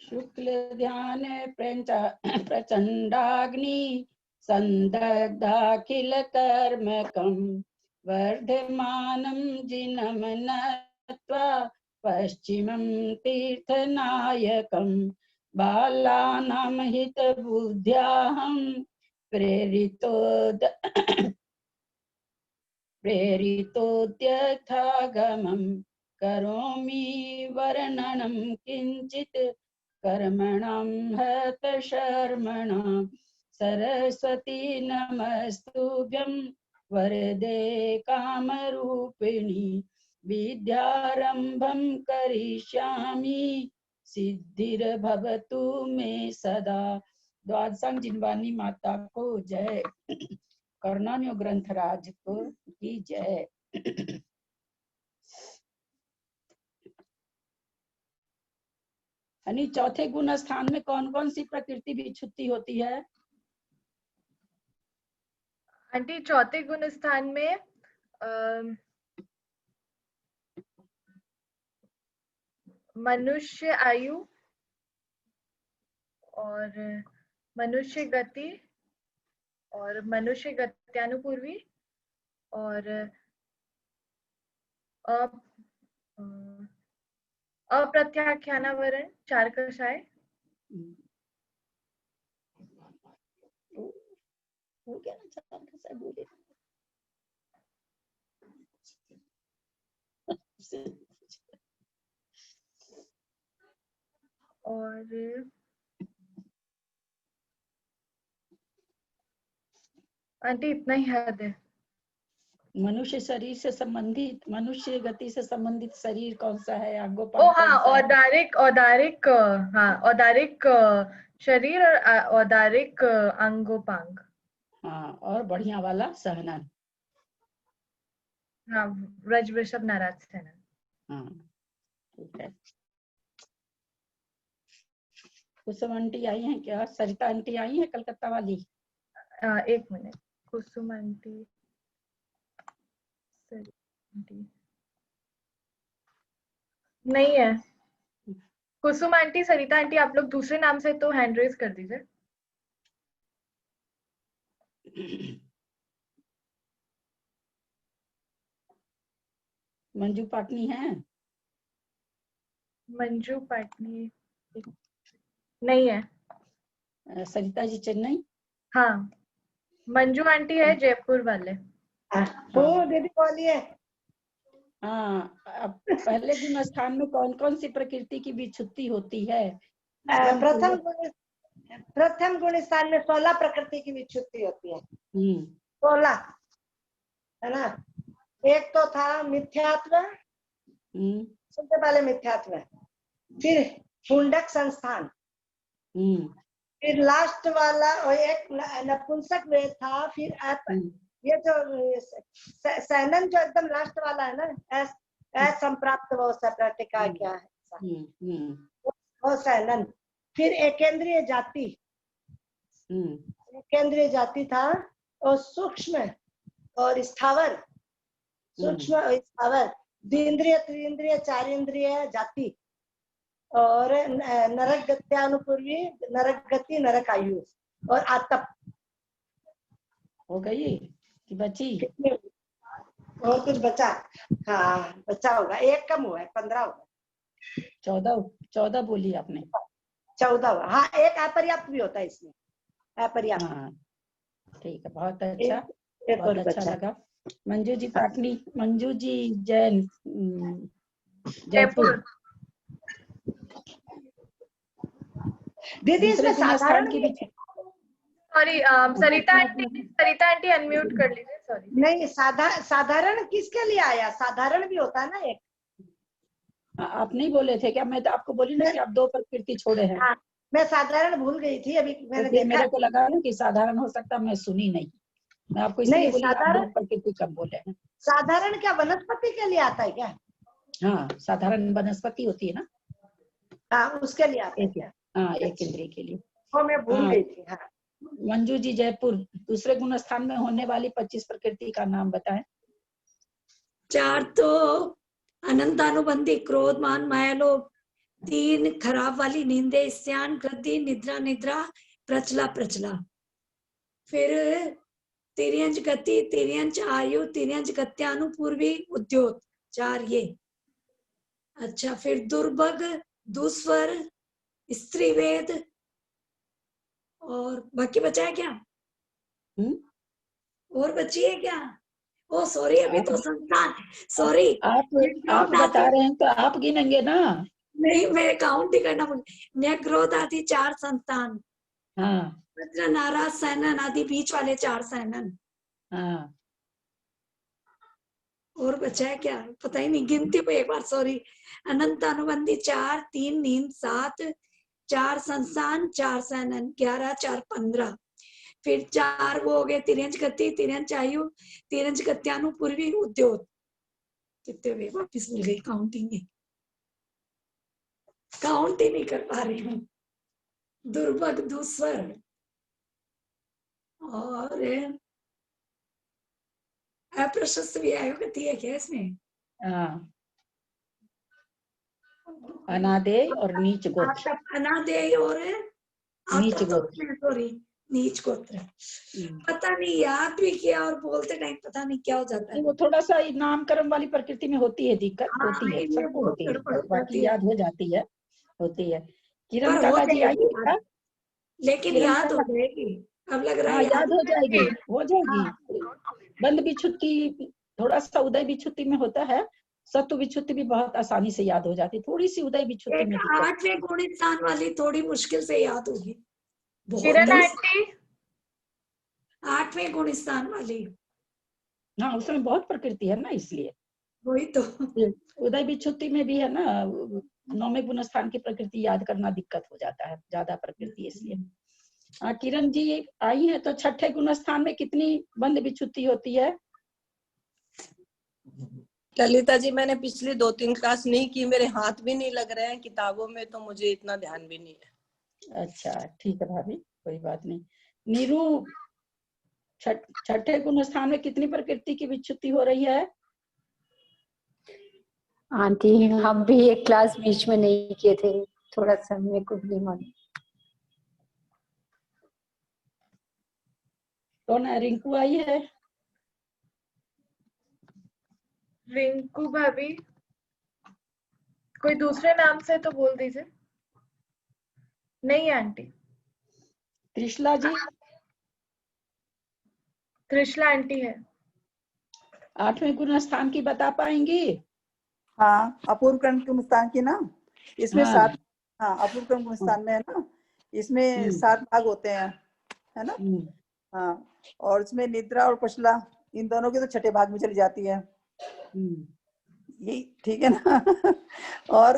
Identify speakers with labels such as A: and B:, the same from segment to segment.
A: शुक्ल ध्यान प्रचंडाग्नि संदग्धाखिल कर्मकं वर्धमानं जिनं नत्वा पश्चिमं तीर्थनायकं बालानां हितबुद्ध्याहं प्रेरितोद्यथागमं करोमि वर्णनं किंचित कर्मणां हतशर्मणां सरस्वती नमस्तुभ्यं वरदे कामरूपिणी विद्यारंभं करिष्यामि सिद्धिर्भवतु मे सदा। द्वादशांग जिनवानी माता को जय। कर्णान्यो ग्रंथराज को की जय। यानी चौथे गुण स्थान में कौन कौन सी प्रकृति विच्छुत्ति होती है?
B: आंटी चौथे गुण स्थान में मनुष्य आयु और मनुष्य गति और मनुष्य गत्यानुपूर्वी और अप्रत्याख्यानावरण चार कषाय।
A: हो गया ना, चार कषाय बोले।
B: और आंटी इतना ही याद है।
A: मनुष्य शरीर से संबंधित, मनुष्य गति से संबंधित शरीर कौन सा है?
B: ओ हाँ, औदारिक हाँ, औदारिक शरीर और औदारिक अंगोपांग।
A: हाँ, और बढ़िया वाला सहनन।
B: हाँ, व्रज वृषभ नाराज सहनन।
A: हाँ, ठीक है। कुसुम आंटी आई हैं क्या? सरिता आंटी आई हैं कलकत्ता वाली?
B: एक मिनट, कुसुम आंटी नहीं है। कुसुम आंटी, सरिता आंटी, आप लोग दूसरे नाम से तो हैंड रेज कर दीजिए।
A: मंजू पाटनी है?
B: मंजू पाटनी नहीं है।
A: सरिता जी चेन्नई?
B: हाँ, मंजू आंटी है जयपुर वाले।
C: वो दीदी बोलिए।
A: हाँ, अब पहले गुण स्थान में कौन कौन सी प्रकृति की विच्छुत्ति होती है?
C: प्रथम गुण स्थान में 16 प्रकृति की विच्छुत्ति होती है। 16 है ना। एक तो था मिथ्यात्व, सबसे पहले मिथ्यात्व, फिर पुंडक संस्थान, फिर लास्ट वाला और एक नपुंसक वेद था, फिर ये जो सहनन जो एकदम लास्ट वाला है ना, संप्राप्त वो सप्रतिका क्या है वो सहनन। फिर एकेंद्रीय जाति, एकेंद्रीय जाति था, और सूक्ष्म और स्थावर, सूक्ष्म और स्थावर, द्विंद्रिय त्रिंद्रिय चारेंद्रिय जाति, और नरक गत्यानुपूर्वी, नरक गति, नरक आयु, और आतप।
A: हो गई कि बची?
C: और कुछ बचा? हाँ बचा होगा, एक कम हुआ है, 15 होगा।
A: 14 बोली आपने।
C: 14। हाँ, एक अपर्याप्त भी होता है इसमें, अपर्याप्त।
A: हाँ, ठीक है, बहुत अच्छा,
C: बहुत
A: अच्छा लगा। मंजू जी पाटनी, मंजू जी जैन जयपुर।
C: दीदी इसमें साधारण
A: की भी,
B: सॉरी सरिता आंटी अनम्यूट कर लीजिए। सॉरी
C: नहीं, साधारण किसके लिए आया? साधारण भी होता है ना एक।
A: आप नहीं बोले थे क्या? मैं तो आपको बोली ना कि आप 2 प्रकृति छोड़े हैं।
C: हाँ, मैं साधारण भूल गई थी अभी, मैंने देखा।
A: मेरे को लगा ना कि साधारण हो सकता, मैं सुनी नहीं। मैं आपको इसलिए बोली आप 2 प्रकृति कब बोले हैं।
C: साधारण क्या वनस्पति के लिए आता है क्या?
A: हाँ, साधारण वनस्पति होती है ना।
C: हाँ, उसके लिए आता है क्या?
A: हाँ, एक इंद्रिय के लिए।
C: वो मैं भूल गई थी। हाँ,
A: मंजू जी जयपुर, दूसरे गुण स्थान में होने वाली 25 प्रकृति का नाम बताएं।
D: 4 तो अनंतानुबंधी, क्रोध, मान, माया, लोभ, तीन खराब वाली नींदे, स्यान गद्दी, निद्रा निद्रा, प्रचला प्रचला। फिर तिर्यंच गति, तिर्यंच आयु, तिर्यंच गत्यानुपूर्वी, उद्योत, चार ये। अच्छा, फिर दुर्भग, दुस्वर, स्त्रीवेद, और बाकी बचा है क्या? और बची है क्या? ओ सॉरी, अभी तो संस्थान, सॉरी
A: आप बता रहे हैं तो आप गिनेंगे ना।
D: नहीं, मैं काउंट ही करना भूल। न्यग्रोध आदि चार संस्थान,
A: हाँ
D: वज्र, नाराज, सैनन आदि बीच वाले चार सैनन।
A: हाँ।
D: और बचा है क्या? पता ही नहीं, गिनती पे एक बार सॉरी। अनंत अनुबंधी चार, तीन नींद सात, चार संस्थान, चार सैनन, 11, 4, 15। फिर चार वो हो गए, तिरंज गति, तिरंज आयु, तिरंज गत्यानुपूर्वी, उद्योग। कितने हुए? वापिस भूल गई काउंटिंग ही। काउंट ही नहीं कर पा रही हूँ। दुर्भग, दुस्वर, और अप्रशस्त भी आयोगति है क्या इसमें?
A: हाँ, अनादेय और नीच गोत्र।
D: अनादेय और
A: नीच गोत्र,
D: सॉरी, नीच गोत्र। पता नहीं, याद भी किया और बोलते टाइम पता नहीं क्या हो जाता है।
A: वो थोड़ा सा नामकरण वाली प्रकृति में होती है दिक्कत, होती है, सबको होती है, बाकी याद हो जाती है, होती है। किरण काका जी आई है,
D: लेकिन याद हो जाएगी, अब लग रहा है
A: याद हो जाएगी, हो जाएगी। बंद विच्छुत्ति, थोड़ा सा उदय विच्छुत्ति में होता है, सत्व विच्छुत्ति भी बहुत आसानी से याद हो जाती है, थोड़ी सी उदय विच्छुत्ति में दिक्कत।
D: 8वें गुणित स्थान वाली थोड़ी मुश्किल से याद होगी।
B: किरण आंटी,
D: 8वें गुणित स्थान वाली,
A: हाँ उसमें बहुत प्रकृति है ना, इसलिए
D: वही तो।
A: उदय विच्छुत्ति में भी है ना, 9वें गुण स्थान की प्रकृति याद करना दिक्कत हो जाता है, ज्यादा प्रकृति, इसलिए। किरण जी आई है, तो छठे गुण स्थान में कितनी बंद विच्छुत्ति होती है?
E: ललिता जी, मैंने पिछली 2-3 क्लास नहीं की, मेरे हाथ भी नहीं लग रहे हैं किताबों में, तो मुझे इतना ध्यान भी नहीं है।
A: अच्छा ठीक है भाभी, कोई बात नहीं। नीरू, छठे गुण स्थान में कितनी प्रकृति की विच्छुत्ति हो रही है?
F: आंटी, हम भी एक क्लास बीच में नहीं किए थे, थोड़ा सा मेरे को भी मालूम।
A: कौन है? रिंकू आई है?
B: रिंकू भाभी, कोई दूसरे नाम से तो बोल दीजिए। नहीं आंटी।
A: त्रिशला जी?
B: त्रिशला आंटी है।
A: 8वें गुण स्थान की बता पाएंगी?
G: हाँ, अपूर्व क्रम के स्थान की ना, इसमें
A: हाँ।
G: 7, हाँ अपूर्व क्रम स्थान में है ना, इसमें 7 भाग होते हैं, है ना। हाँ, और इसमें निद्रा और पशला, इन दोनों की तो छठे भाग में चली जाती है, ये ठीक है ना। और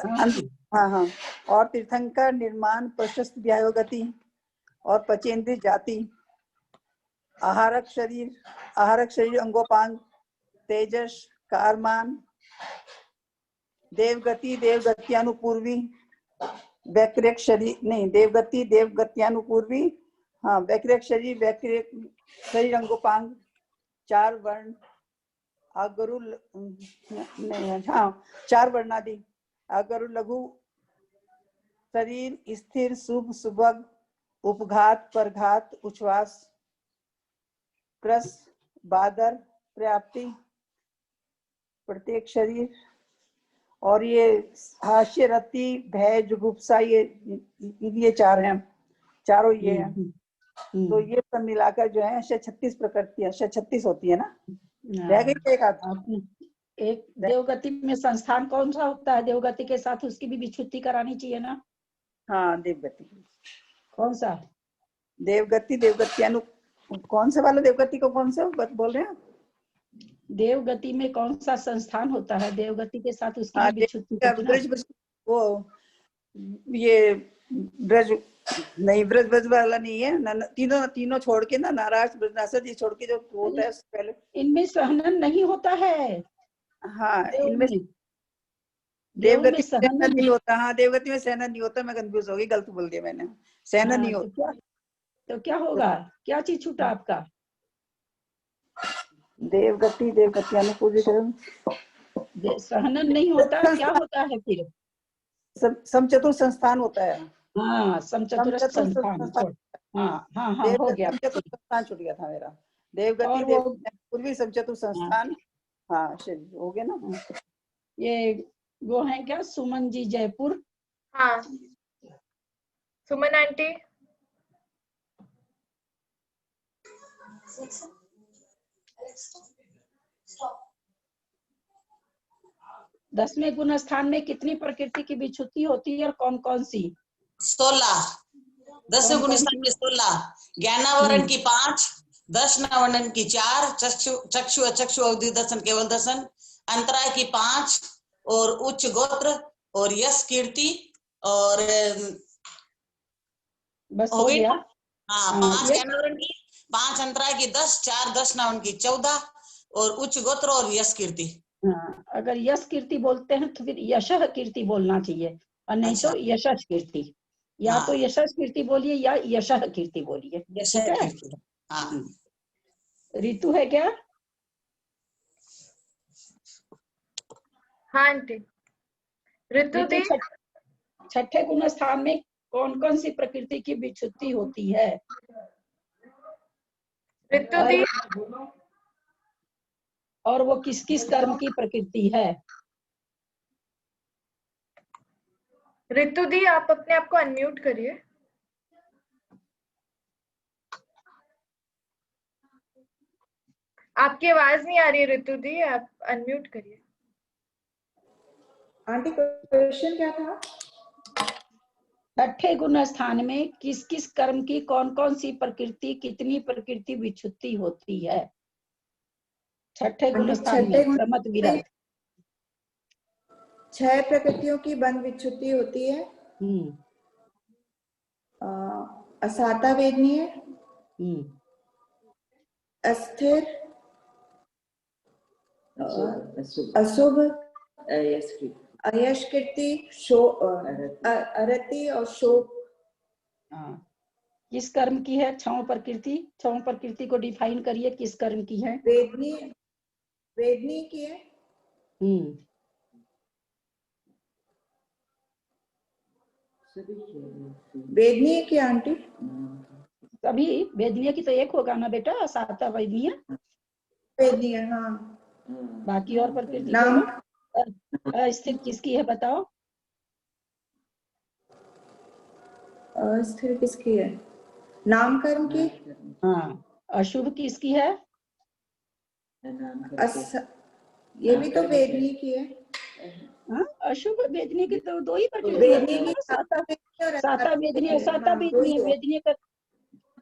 G: हाँ हाँ, और तीर्थंकर, निर्माण, प्रशस्त व्यायोगति, और पचेंद्रिय जाति, आहारक शरीर अंगोपांग, तेजस, कारमान, देवगति, देवगत्यानुपूर्वी, वैक्रिक शरीर नहीं, देवगति, देवगत्यानुपूर्वी, हाँ वैक्रिक शरीर अंगोपांग, 4 वर्ण, अगरु नहीं, हाँ 4 वर्णादि, अगरु लघु शरीर, स्थिर, शुभ, सुभग, उपघात, परघात, उच्छ्वास, क्रस, बादर, प्राप्ति, प्रत्येक शरीर, और ये हास्य, रति, भय, जुगुप्सा, ये 4 हैं, चारों ये हैं। तो ये सब मिलाकर जो है 36 प्रकृतियां, 36 होती है ना। रह गई एक आध।
A: एक देवगति में संस्थान कौन सा होता है? देवगति के साथ उसकी भी विच्छुत्ति करानी चाहिए ना।
G: हाँ, देवगति।
A: कौन सा?
G: देवगति कौन से वाला देवगति को कौन सा बोल रहे हैं?
A: देवगति में कौन सा संस्थान होता है? देवगति के साथ उसकी भी विच्छुत्ति
G: वो ये ब्रज नहीं, ब्रज वाला नहीं है, तीनों छोड़ के ना, नाराज, ब्रजनासद, ये छोड़ के जो होता है पहले, इनमें
A: सहनन नहीं होता है।
G: हाँ, इनमें देवगति में सहनन नहीं होता। हाँ, देवगति में सहनन नहीं होता। मैं कंफ्यूज हो गई, गलत बोल दिया मैंने। सहनन नहीं होता।
A: तो क्या होगा? क्या चीज छूटा आपका?
G: देवगति अनुपूर्वी,
A: सहनन नहीं होता, क्या होता है फिर?
G: समचतुर संस्थान होता है।
A: हाँ, समचतुर संस्थान। हाँ हाँ हाँ, हो गया।
G: समचतुर संस्थान छूट गया था मेरा। देवगति पूर्वी समचतुर संस्थान। हाँ चलिए, हो गया ना।
A: ये वो है क्या, सुमन जी जयपुर?
B: हाँ, सुमन आंटी।
A: दसवें गुण स्थान में कितनी प्रकृति की विच्छुत्ति होती है और कौन कौन सी?
H: 16। 10वें गुण स्थान में 16। ज्ञानावरण की 5, दर्शनावरण की 4, चक्षु अचक्षु अवधि दर्शन केवल दर्शन, अंतराय की 5 और उच्च गोत्र और यश कीर्ति और
A: बस हो गया।
H: हाँ, 5 ज्ञानावरण की, 5 अंतराय की 10, 4 दर्शनावरण की 14 और उच्च गोत्र और यश कीर्ति।
A: हाँ, अगर यश कीर्ति बोलते हैं तो फिर यशः कीर्ति बोलना चाहिए, और नहीं तो यशस् कीर्ति। या तो यशस् कीर्ति बोलिए या यशः कीर्ति बोलिए। ठीक है। ऋतु है क्या?
B: हाँ आंटी। ऋतु दी।
A: छठे गुण स्थान में कौन कौन सी प्रकृति की विच्छुत्ति होती है?
B: ऋतु दी।
A: और वो किस किस कर्म की प्रकृति है?
B: ऋतु दी, आप अपने आप को अनम्यूट करिए। आपकी आवाज नहीं आ रही है ऋतु दी, आप अनम्यूट करिए।
I: आंटी क्वेश्चन क्या था?
A: छठे गुण स्थान में किस किस कर्म की कौन कौन सी प्रकृति, कितनी प्रकृति विच्छुत्ति होती है? छठे गुण स्थान में क्रमत विरत
I: 6 प्रकृतियों की बंध विच्छुत्ति होती है। असाता वेदनीय, अस्थिर, अशुभ, अयशकीर्ति, अरति और शोक।
A: किस कर्म की है 6 प्रकृति? 6 प्रकृति को डिफाइन करिए, किस कर्म की है?
I: वेदनीय की है। वेदनीय की आंटी?
A: सभी वेदनीय की तो एक होगा ना बेटा, साता वेदनीय।
I: वेदनीय, हाँ।
A: बाकी और प्रकृति
I: नाम
A: अस्थिर किसकी है बताओ?
I: अस्थिर किसकी है? नाम कर्म की।
A: हाँ। अशुभ किसकी है?
I: ये भी तो वेदनीय की है।
A: हाँ, अशुभ वेदनीय की तो 2 ही प्रकृति, साता वेदनीय, साता वेदनीय। वेदनीय का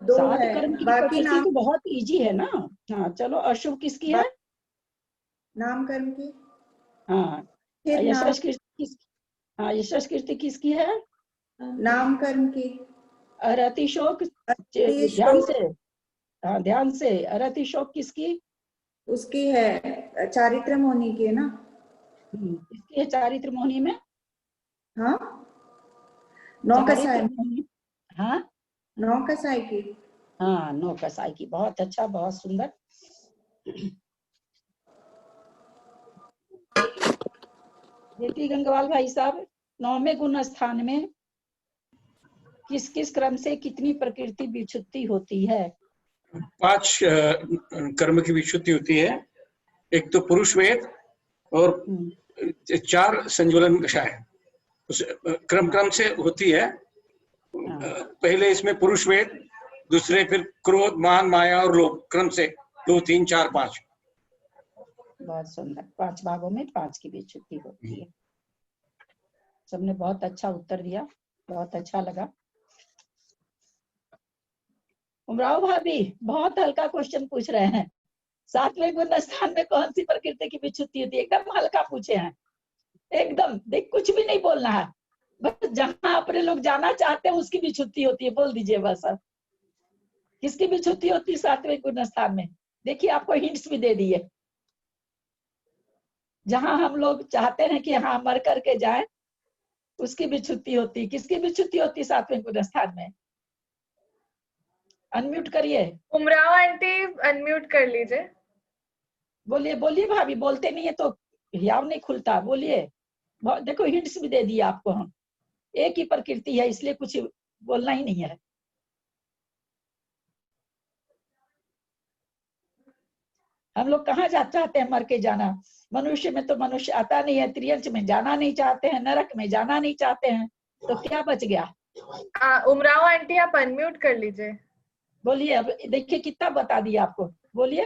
A: 7 कर्म की प्रकृति तो बहुत इजी है ना। हाँ चलो, अशुभ किसकी है?
I: नाम कर्म की।
A: हाँ, यशस् कीर्ति किसकी? हाँ, यशस् कीर्ति किसकी है?
I: नाम कर्म की।
A: अरति शोक, ध्यान से, हाँ ध्यान से। अरति शोक किसकी?
I: उसकी है चारित्र मोहिनी की है ना।
A: किसकी है चारित्र मोहिनी में?
I: हाँ, 9 कसाई।
A: हाँ,
I: 9 कसाई की।
A: हाँ, 9 कसाई की। बहुत अच्छा, बहुत सुंदर। देखिए गंगवाल भाई साहब, 9वें गुण स्थान में किस किस क्रम से कितनी प्रकृति विच्छुत्ति होती है?
J: 5 कर्म की विच्छुत्ति होती है। एक तो पुरुष वेद और 4 संज्वलन कषाय, क्रम से होती है। पहले इसमें पुरुष वेद, दूसरे फिर क्रोध, मान, माया और लोभ, क्रम से 2, 3, 4, 5।
A: बहुत सुंदर। 5 भागों में 5 की विच्छुत्ति होती है। सबने बहुत अच्छा उत्तर दिया, बहुत अच्छा लगा। उमराव भाभी बहुत हल्का क्वेश्चन पूछ रहे हैं। 7वें गुण स्थान में कौन सी प्रकृति की विच्छुत्ति होती है? एकदम हल्का पूछे हैं, एकदम। देख, कुछ भी नहीं बोलना है, बस जहां अपने लोग जाना चाहते हैं उसकी विच्छुत्ति होती है, बोल दीजिए बस। अब किसकी विच्छुत्ति होती है 7वें गुण स्थान में? देखिए, आपको हिंट्स भी दे दिए। जहां हम लोग चाहते हैं कि हाँ मर करके जाए, उसकी विच्छुत्ति होती है। किसकी विच्छुत्ति होती है 7वें गुण स्थान में? अनम्यूट करिए।
B: उमराव आंटी अनम्यूट कर लीजिए।
A: बोलिए बोलिए भाभी, बोलते नहीं है तो हियाव नहीं खुलता। बोलिए। देखो हिंट्स भी दे दिया आपको हम। एक ही प्रकृति है, इसलिए कुछ बोलना ही नहीं है। हम लोग कहाँ चाहते हैं मर के जाना? मनुष्य में तो मनुष्य आता नहीं है, त्रियंश में जाना नहीं चाहते हैं, नरक में जाना नहीं चाहते हैं, तो क्या बच गया?
B: उमराव आंटी आप अनम्यूट कर लीजिए।
A: बोलिए, अब देखिए कितना बता दिया आपको, बोलिए।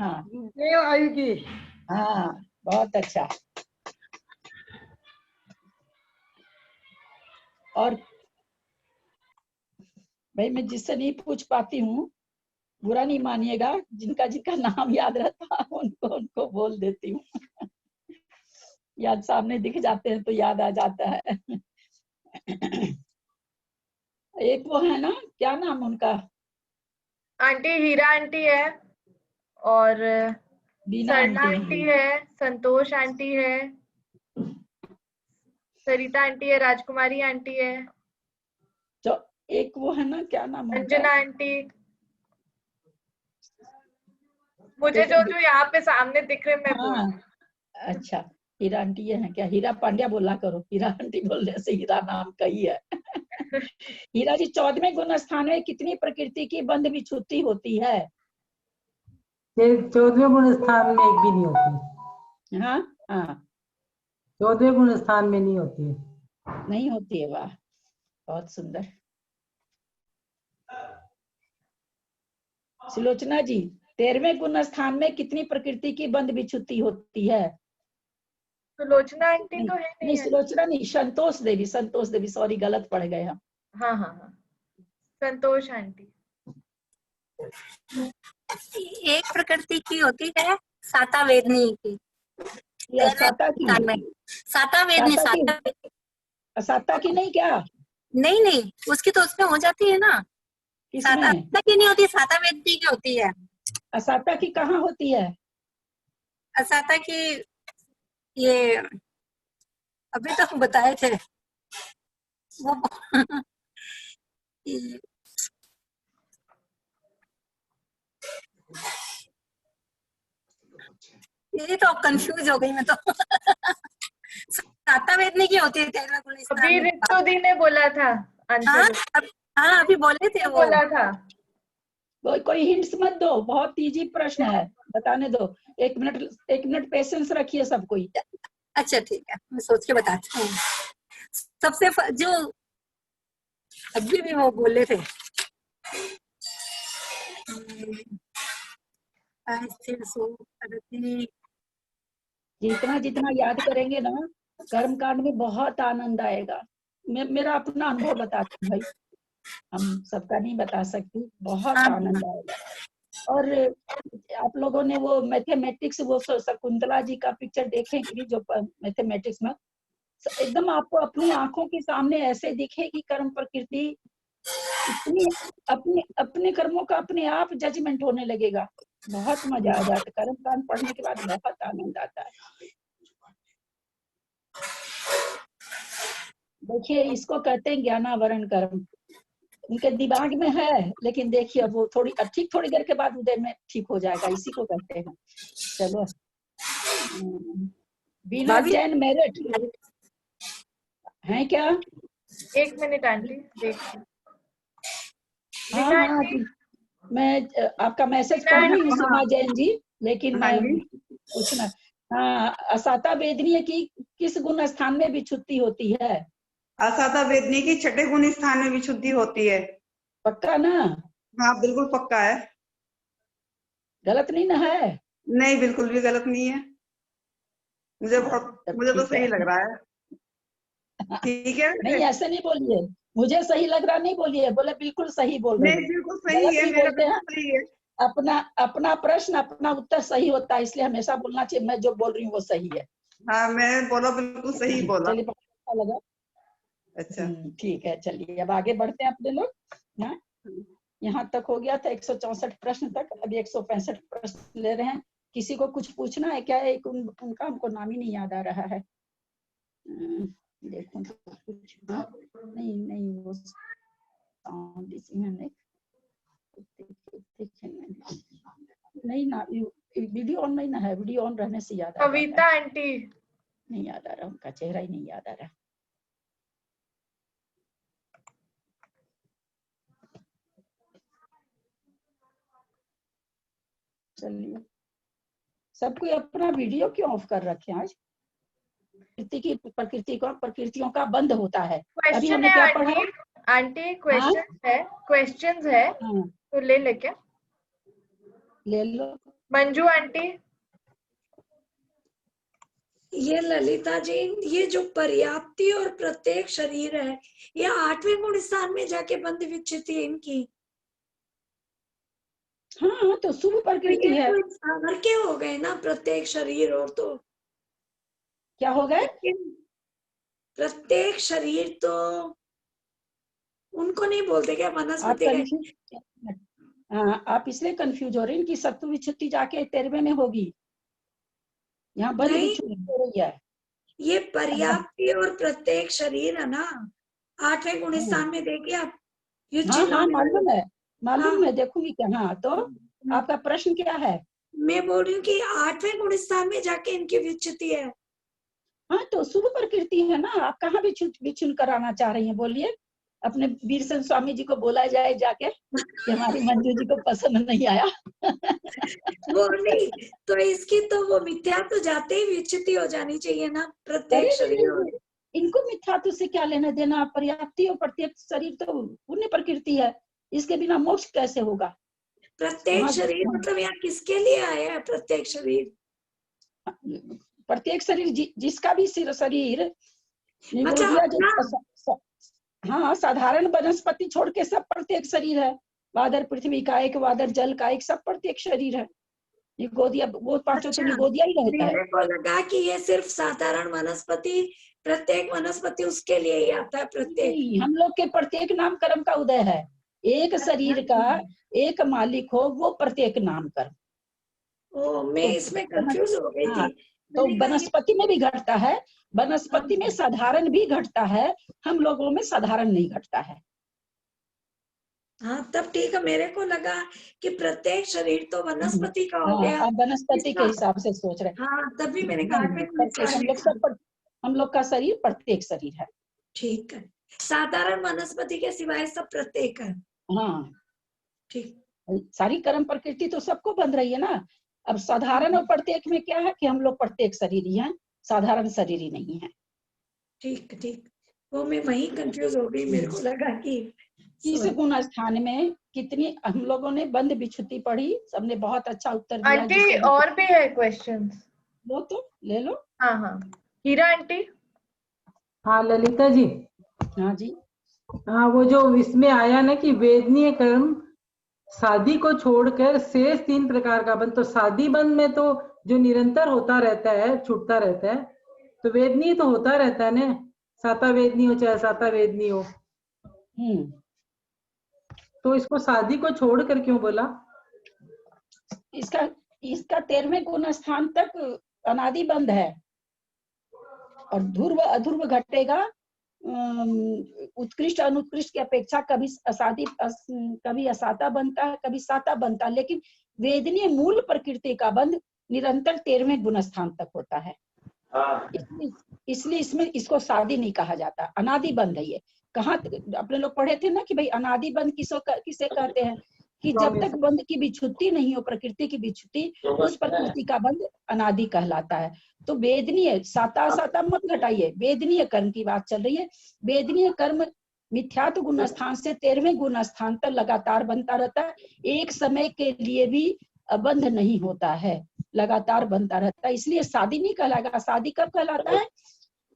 A: हाँ
K: देव आएगी।
A: हाँ बहुत अच्छा। और भाई मैं जिससे नहीं पूछ पाती हूँ, बुरा नहीं मानिएगा, जिनका जिनका नाम याद रहता है उनको उनको बोल देती हूँ। याद सामने दिख जाते हैं तो याद आ जाता है। एक वो है ना, क्या नाम उनका?
B: आंटी हीरा आंटी है, और
A: बीना
B: सरला
A: आंटी
B: आंटी है, संतोष आंटी है, सरिता आंटी है, राजकुमारी आंटी है,
A: तो एक वो है ना, क्या नाम उनका?
B: अंजना आंटी। मुझे जो जो यहाँ पे सामने दिख रहे मैं बोल रही हूँ।
A: अच्छा, हीरा आंटी ये है क्या? हीरा पांड्या बोला करो, हीरा आंटी बोलने से हीरा नाम का ही है। हीरा जी, 14वें गुण स्थान में कितनी प्रकृति की बंध विच्छुति होती है?
K: 14वें गुण स्थान में एक भी नहीं होती।
A: हाँ हाँ,
K: 14वें गुण स्थान में नहीं होती है।
A: नहीं होती है, वाह बहुत सुंदर। सुलोचना जी, 13वें गुण स्थान में कितनी प्रकृति की बंध विच्छुति होती है?
B: सुलोचना आंटी तो है
A: नहीं, सुलोचना नहीं, संतोष देवी, संतोष देवी, सॉरी गलत पड़ गए हम।
B: हाँ हाँ हाँ, संतोष आंटी।
L: एक प्रकृति की होती है, साता वेदनी की।
A: साता की,
L: साता वेदनी,
A: साता की नहीं क्या?
L: नहीं नहीं, उसकी तो उसमें हो जाती है ना। साता की नहीं होती, साता वेदनी की होती है।
A: असाता की कहाँ होती है?
L: असाता की ये अभी तो हम बताए थे वो। ये तो कंफ्यूज हो गई मैं तो। साता वेदनी की होती है 13वें गुण स्थान।
B: अभी रितु दी ने बोला था आंसर।
L: हाँ अभी बोले थे वो।
B: बोला था।
A: कोई हिंट्स मत दो, बहुत इजी प्रश्न है, बताने दो। एक मिनट पेशेंस रखिए सब कोई।
L: अच्छा ठीक है, मैं सोच के बताती हूँ। सबसे जो अभी भी वो बोले थे,
A: जितना जितना याद करेंगे ना, कर्म कांड में बहुत आनंद आएगा। मेरा अपना अनुभव बताती हूँ भाई, हम सबका नहीं बता सकती, बहुत आनंद आएगा। और आप लोगों ने वो मैथमेटिक्स, वो शकुंतला जी का पिक्चर देखेंगे जो मैथमेटिक्स में, एकदम आपको अपनी आंखों के सामने ऐसे दिखेगी कर्म प्रकृति, इतनी अपने कर्मों का अपने आप जजमेंट होने लगेगा, बहुत मजा आ जाता है। कर्म कांड पढ़ने के बाद बहुत आनंद आता है। देखिए इसको कहते हैं ज्ञानावरण कर्म, उनके दिमाग में है, लेकिन देखिए वो थोड़ी देर के बाद उदय में ठीक हो जाएगा, इसी को कहते हैं। चलो, बीना जैन मेरिट है क्या?
B: एक मिनट आंटी देखिए।
A: हाँ, मैं आपका मैसेज पढ़ रही हूँ सीमा जैन जी, लेकिन मैं पूछना, हाँ, असाता वेदनीय की किस गुण स्थान में विच्छुति होती है?
M: असाता वेदनी की 6ठे गुण स्थान में विच्छुति होती है।
A: पक्का ना?
M: हाँ बिल्कुल पक्का है,
A: गलत नहीं ना है?
M: नहीं बिल्कुल भी गलत नहीं है, मुझे तो सही लग रहा है। ठीक है,
A: नहीं ऐसे नहीं बोलिए, मुझे सही लग रहा नहीं बोलिए, बोले बिल्कुल सही बोल रहे हैं।
M: नहीं बिल्कुल सही है, मेरा बिल्कुल सही है।
A: अपना प्रश्न अपना उत्तर सही होता है, इसलिए हमेशा बोलना चाहिए मैं जो बोल रही हूँ वो सही है।
M: हाँ मैं बोला, बिल्कुल सही बोला।
A: चलिए अच्छा लगा।
M: अच्छा
A: ठीक है, चलिए अब आगे बढ़ते हैं अपने लोग। यहाँ तक हो गया था 164 प्रश्न तक, अभी 165 प्रश्न ले रहे हैं। किसी को कुछ पूछना है क्या? एक उनका हमको नाम ही नहीं याद आ रहा है, देखो कुछ नहीं वो नहीं ना, वीडियो ऑन नहीं ना है, वीडियो ऑन रहने से याद आ रहा है।
B: कविता आंटी
A: नहीं याद आ रहा, उनका चेहरा ही नहीं याद आ रहा। चलिए, सबको अपना वीडियो क्यों ऑफ कर रखे हैं आज? प्रकृतियों का बंद होता है। अभी
B: क्वेश्चन
A: हमने
B: है
A: क्या पढ़ा?
B: आंटी, क्वेश्चंस है तो ले क्या?
A: ले लो
B: मंजू आंटी।
D: ये ललिता जी, ये जो पर्याप्ति और प्रत्येक शरीर है, ये 8वें गुण स्थान में जाके बंद विच्छित्ति है इनकी।
A: हाँ, तो शुभ प्रकृति है।
D: तो सागर के हो गए ना प्रत्येक शरीर, और तो
A: क्या हो गए?
D: प्रत्येक शरीर तो उनको नहीं बोलते क्या वनस्पति?
A: आप इसलिए कंफ्यूज हो रहे हैं कि सत्व विच्छुत्ति जाके 13वें में होगी, यहाँ बंद विच्छुत्ति हो रही है।
D: ये पर्याप्ति और प्रत्येक शरीर है ना, 8वें गुण स्थान में देखिए आप।
A: हाँ, मालूम है, देखूंगी क्या। हाँ, तो आपका प्रश्न क्या है?
D: मैं बोल रही हूँ कि 8वें गुण स्थान में जाके इनकी विच्छुत्ति है।
A: हाँ, तो शुभ प्रकृति है ना। आप कहाँ विच्छुन कराना चाह रही हैं? बोलिए। अपने वीरसन स्वामी जी को बोला जाए जाके कि हमारी मंजू जी को पसंद नहीं आया।
D: वो नहीं तो इसकी तो वो मिथ्या तो जाते ही विच्छुत्ति हो जानी चाहिए ना प्रत्येक शरीर।
A: इनको मिथ्यात्व से क्या लेना देना? पर्याप्ति और प्रत्येक शरीर तो पुण्य प्रकृति है, इसके बिना मोक्ष कैसे होगा?
D: प्रत्येक शरीर मतलब यहाँ किसके लिए आया है? प्रत्येक शरीर,
A: प्रत्येक शरीर जिसका भी शरीर हाँ, साधारण वनस्पति छोड़ के सब प्रत्येक शरीर है। वादर पृथ्वी का एक, वादर जल का एक, सब प्रत्येक शरीर है। ये गोदिया, वो पांचों तो गोदिया ही रहता है।
D: मेरे को लगा कि ये सिर्फ साधारण वनस्पति, प्रत्येक वनस्पति उसके लिए ही आता है। प्रत्येक
A: हम लोग के प्रत्येक नाम कर्म का उदय है। एक शरीर का एक मालिक हो, वो प्रत्येक नाम कर्म।
D: ओ, मैं इसमें कंफ्यूज हो गई थी।
A: तो वनस्पति में भी घटता है, वनस्पति में साधारण भी घटता है, हम लोगों में साधारण नहीं घटता है।
D: हाँ, तब ठीक है। मेरे को लगा कि प्रत्येक शरीर तो वनस्पति का हो गया।
A: आप वनस्पति के हिसाब से सोच रहे हैं।
D: हाँ, तभी मैंने कहा
A: हम लोग का शरीर प्रत्येक शरीर है।
D: ठीक है, साधारण वनस्पति के सिवाय सब प्रत्येक है।
A: हाँ,
D: ठीक।
A: सारी कर्म प्रकृति तो सबको बंध रही है ना। अब साधारण और प्रत्येक में क्या है कि हम लोग प्रत्येक शरीर ही हैं, साधारण शरीर ही नहीं है।
D: ठीक, वो मैं वहीं कंफ्यूज हो गई। मेरे को लगा कि
A: इस गुण स्थान में कितनी हम लोगों ने बंद विच्छुत्ति पढ़ी, सबने बहुत अच्छा उत्तर दिया।
B: आंटी और भी है क्वेश्चंस,
A: लो तो ले लो।
B: हाँ, हीरा आंटी।
K: हाँ ललिता जी।
A: हाँ जी।
K: हाँ, वो जो इसमें आया ना कि वेदनीय कर्म शादी को छोड़कर शेष 3 प्रकार का बंध, तो शादी बंध में तो जो निरंतर होता रहता है, छूटता रहता है, तो वेदनीय तो होता रहता है ना, साता वेदनी हो चाहे साता वेदनी हो। तो इसको शादी को छोड़कर क्यों बोला?
A: इसका 13वें गुण स्थान तक अनादि बंध है, और ध्रुव अध्रुव घटेगा। उत्कृष्ट अनुत्कृष्ट की अपेक्षा कभी असाता बनता है, कभी साता बनता है, लेकिन वेदनीय मूल प्रकृति का बंध निरंतर 13वें गुण स्थान तक होता है। इसलिए इसमें इसको शादी नहीं कहा जाता, अनादि बंध है ये। कहाँ अपने लोग पढ़े थे ना कि भाई अनादि बंध किसे कहते हैं? कि जब तक बंध की विच्छुत्ति नहीं हो, प्रकृति की विच्छुत्ति, उस प्रकृति का बंध अनादि कहलाता है। तो वेदनीय साता मत घटाइए, वेदनीय कर्म की बात चल रही है। वेदनीय कर्म मिथ्यात्व गुण स्थान से 13वें गुण स्थान तक लगातार बनता रहता है, एक समय के लिए भी बंध नहीं होता है, लगातार बनता रहता है। इसलिए शादी नहीं कहलाएगा। शादी कब कहलाता है?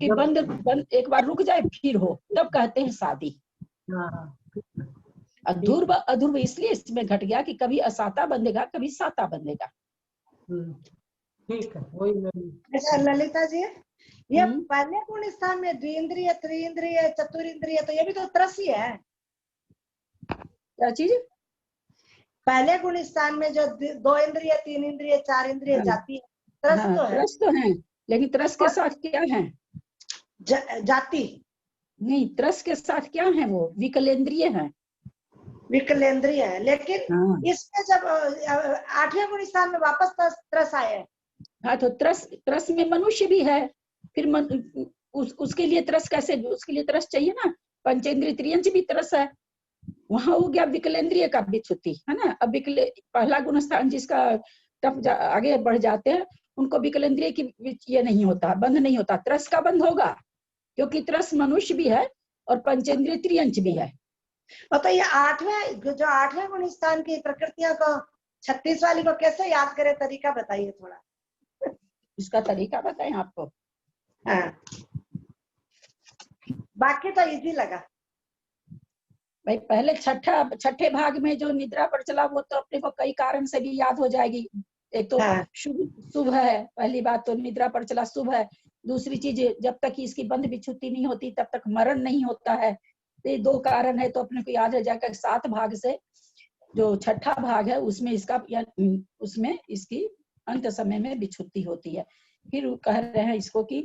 A: कि बंद एक बार रुक जाए फिर हो, तब कहते हैं शादी। अध्रुव इसलिए इसमें घट गया कि कभी असाता बंधेगा, कभी साता बंधेगा।
K: ठीक है, वही
C: ललिता जी, ये पहले गुण स्थान में द्विंद्रिय, त्रिइंद्रिय, चतुरिंद्रिय, तो ये भी तो त्रस ही है।
A: क्या चीज?
C: पहले गुण स्थान में जो 2 इंद्रिय, 3 इंद्रिय, 4 इंद्रिय जाती है, त्रस तो है।
A: त्रस तो है, लेकिन त्रस के साथ क्या है?
C: जाति
A: नहीं, त्रस के साथ क्या है? वो विकलेंद्रिय है।
C: विकलेंद्रिय है, लेकिन इसमें जब 8वें गुण स्थान में वापस त्रस आए हैं।
A: हाँ, तो त्रस में मनुष्य भी है। फिर उसके लिए त्रस कैसे? उसके लिए त्रस चाहिए ना। पंचेंद्रिय त्रियंच भी त्रस है, वहां हो गया विकलेंद्रिय का विच्छुत्ति, है ना। अब पहला गुण स्थान जिसका आगे बढ़ जाते हैं, उनको विकलेंद्रिय की ये नहीं होता, बंध नहीं होता। त्रस का बंध होगा, क्योंकि त्रस मनुष्य भी है और पंचेंद्रिय त्रियंच भी है।
C: तो ये 8वें गुण स्थान की प्रकृतियों को 36 वाली को कैसे याद करें, तरीका बताइए थोड़ा।
A: इसका तरीका बताएं आपको?
C: हाँ, बाकी तो इजी लगा
A: भाई। पहले छठे भाग में जो निद्रा पर चला, वो तो अपने को कई कारण से भी याद हो जाएगी। एक तो शुभ है, पहली बात तो निद्रा पर चला शुभ है। दूसरी चीज, जब तक इसकी बंध विच्छुत्ति नहीं होती तब तक मरण नहीं होता है। ये 2 कारण है, तो अपने को याद रह जाएगा। 7 भाग से जो छठा भाग है उसमें इसकी अंत समय में विच्छुत्ति होती है। फिर कह रहे हैं इसको कि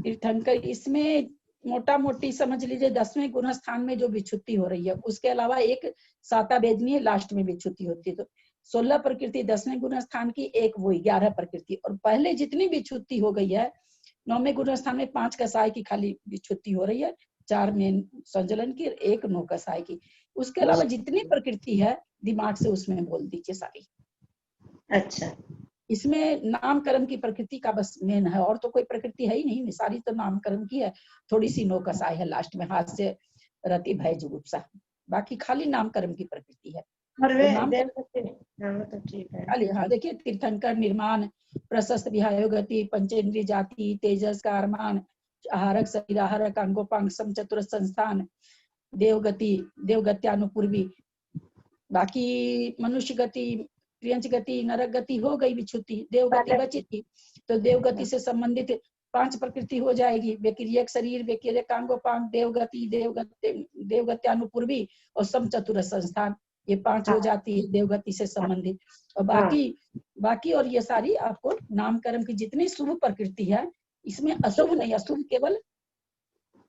A: तीर्थंकर, इसमें मोटा मोटी समझ लीजिए 10वें गुण स्थान में जो विच्छुत्ति हो रही है, उसके अलावा एक साता वेदनीय लास्ट में विच्छुत्ति होती है। तो 16 प्रकृति 10वें गुण स्थान की, एक वही 11 प्रकृति। और पहले जितनी विच्छुत्ति हो गई है 9वें गुण स्थान में 5 कसाय की खाली विच्छुत्ति हो रही है, 4 में संजलन की, 1 9 कसाय की। उसके अलावा जितनी प्रकृति है दिमाग से उसमें बोल दीजिए सारी।
C: अच्छा,
A: इसमें नाम कर्म की प्रकृति का बस मेन है, और तो कोई प्रकृति है ही नहीं, सारी तो नाम कर्म की है। थोड़ी सी 9 कसाय है लास्ट में, हास्य रति भय जुगुप्सा, बाकी खाली नाम कर्म की प्रकृति है। हाँ, देखिए तीर्थंकर, निर्माण, प्रशस्त विहायो गति, पंचेंद्रिय जाति, तेजस का अरमान, आहारक शरीर, आहारक अंगोपांग, सम चतुर संस्थान, देवगति, देवगत्यानुपूर्वी, बाकी मनुष्य गति, त्रियंच गति, नरक गति हो गई विच्छुत्ति, देवगति बची थी। तो देवगति से संबंधित 5 प्रकृति हो जाएगी, व्यक्रियक शरीर, व्यक्रियक अंगोपांग, देवगति, देवगत्यानुपूर्वी और सम चतुर संस्थान, ये 5 हो जाती है देवगति से संबंधित। और बाकी और ये सारी आपको नाम कर्म की जितनी शुभ प्रकृति है, इसमें अशुभ नहीं, अशुभ केवल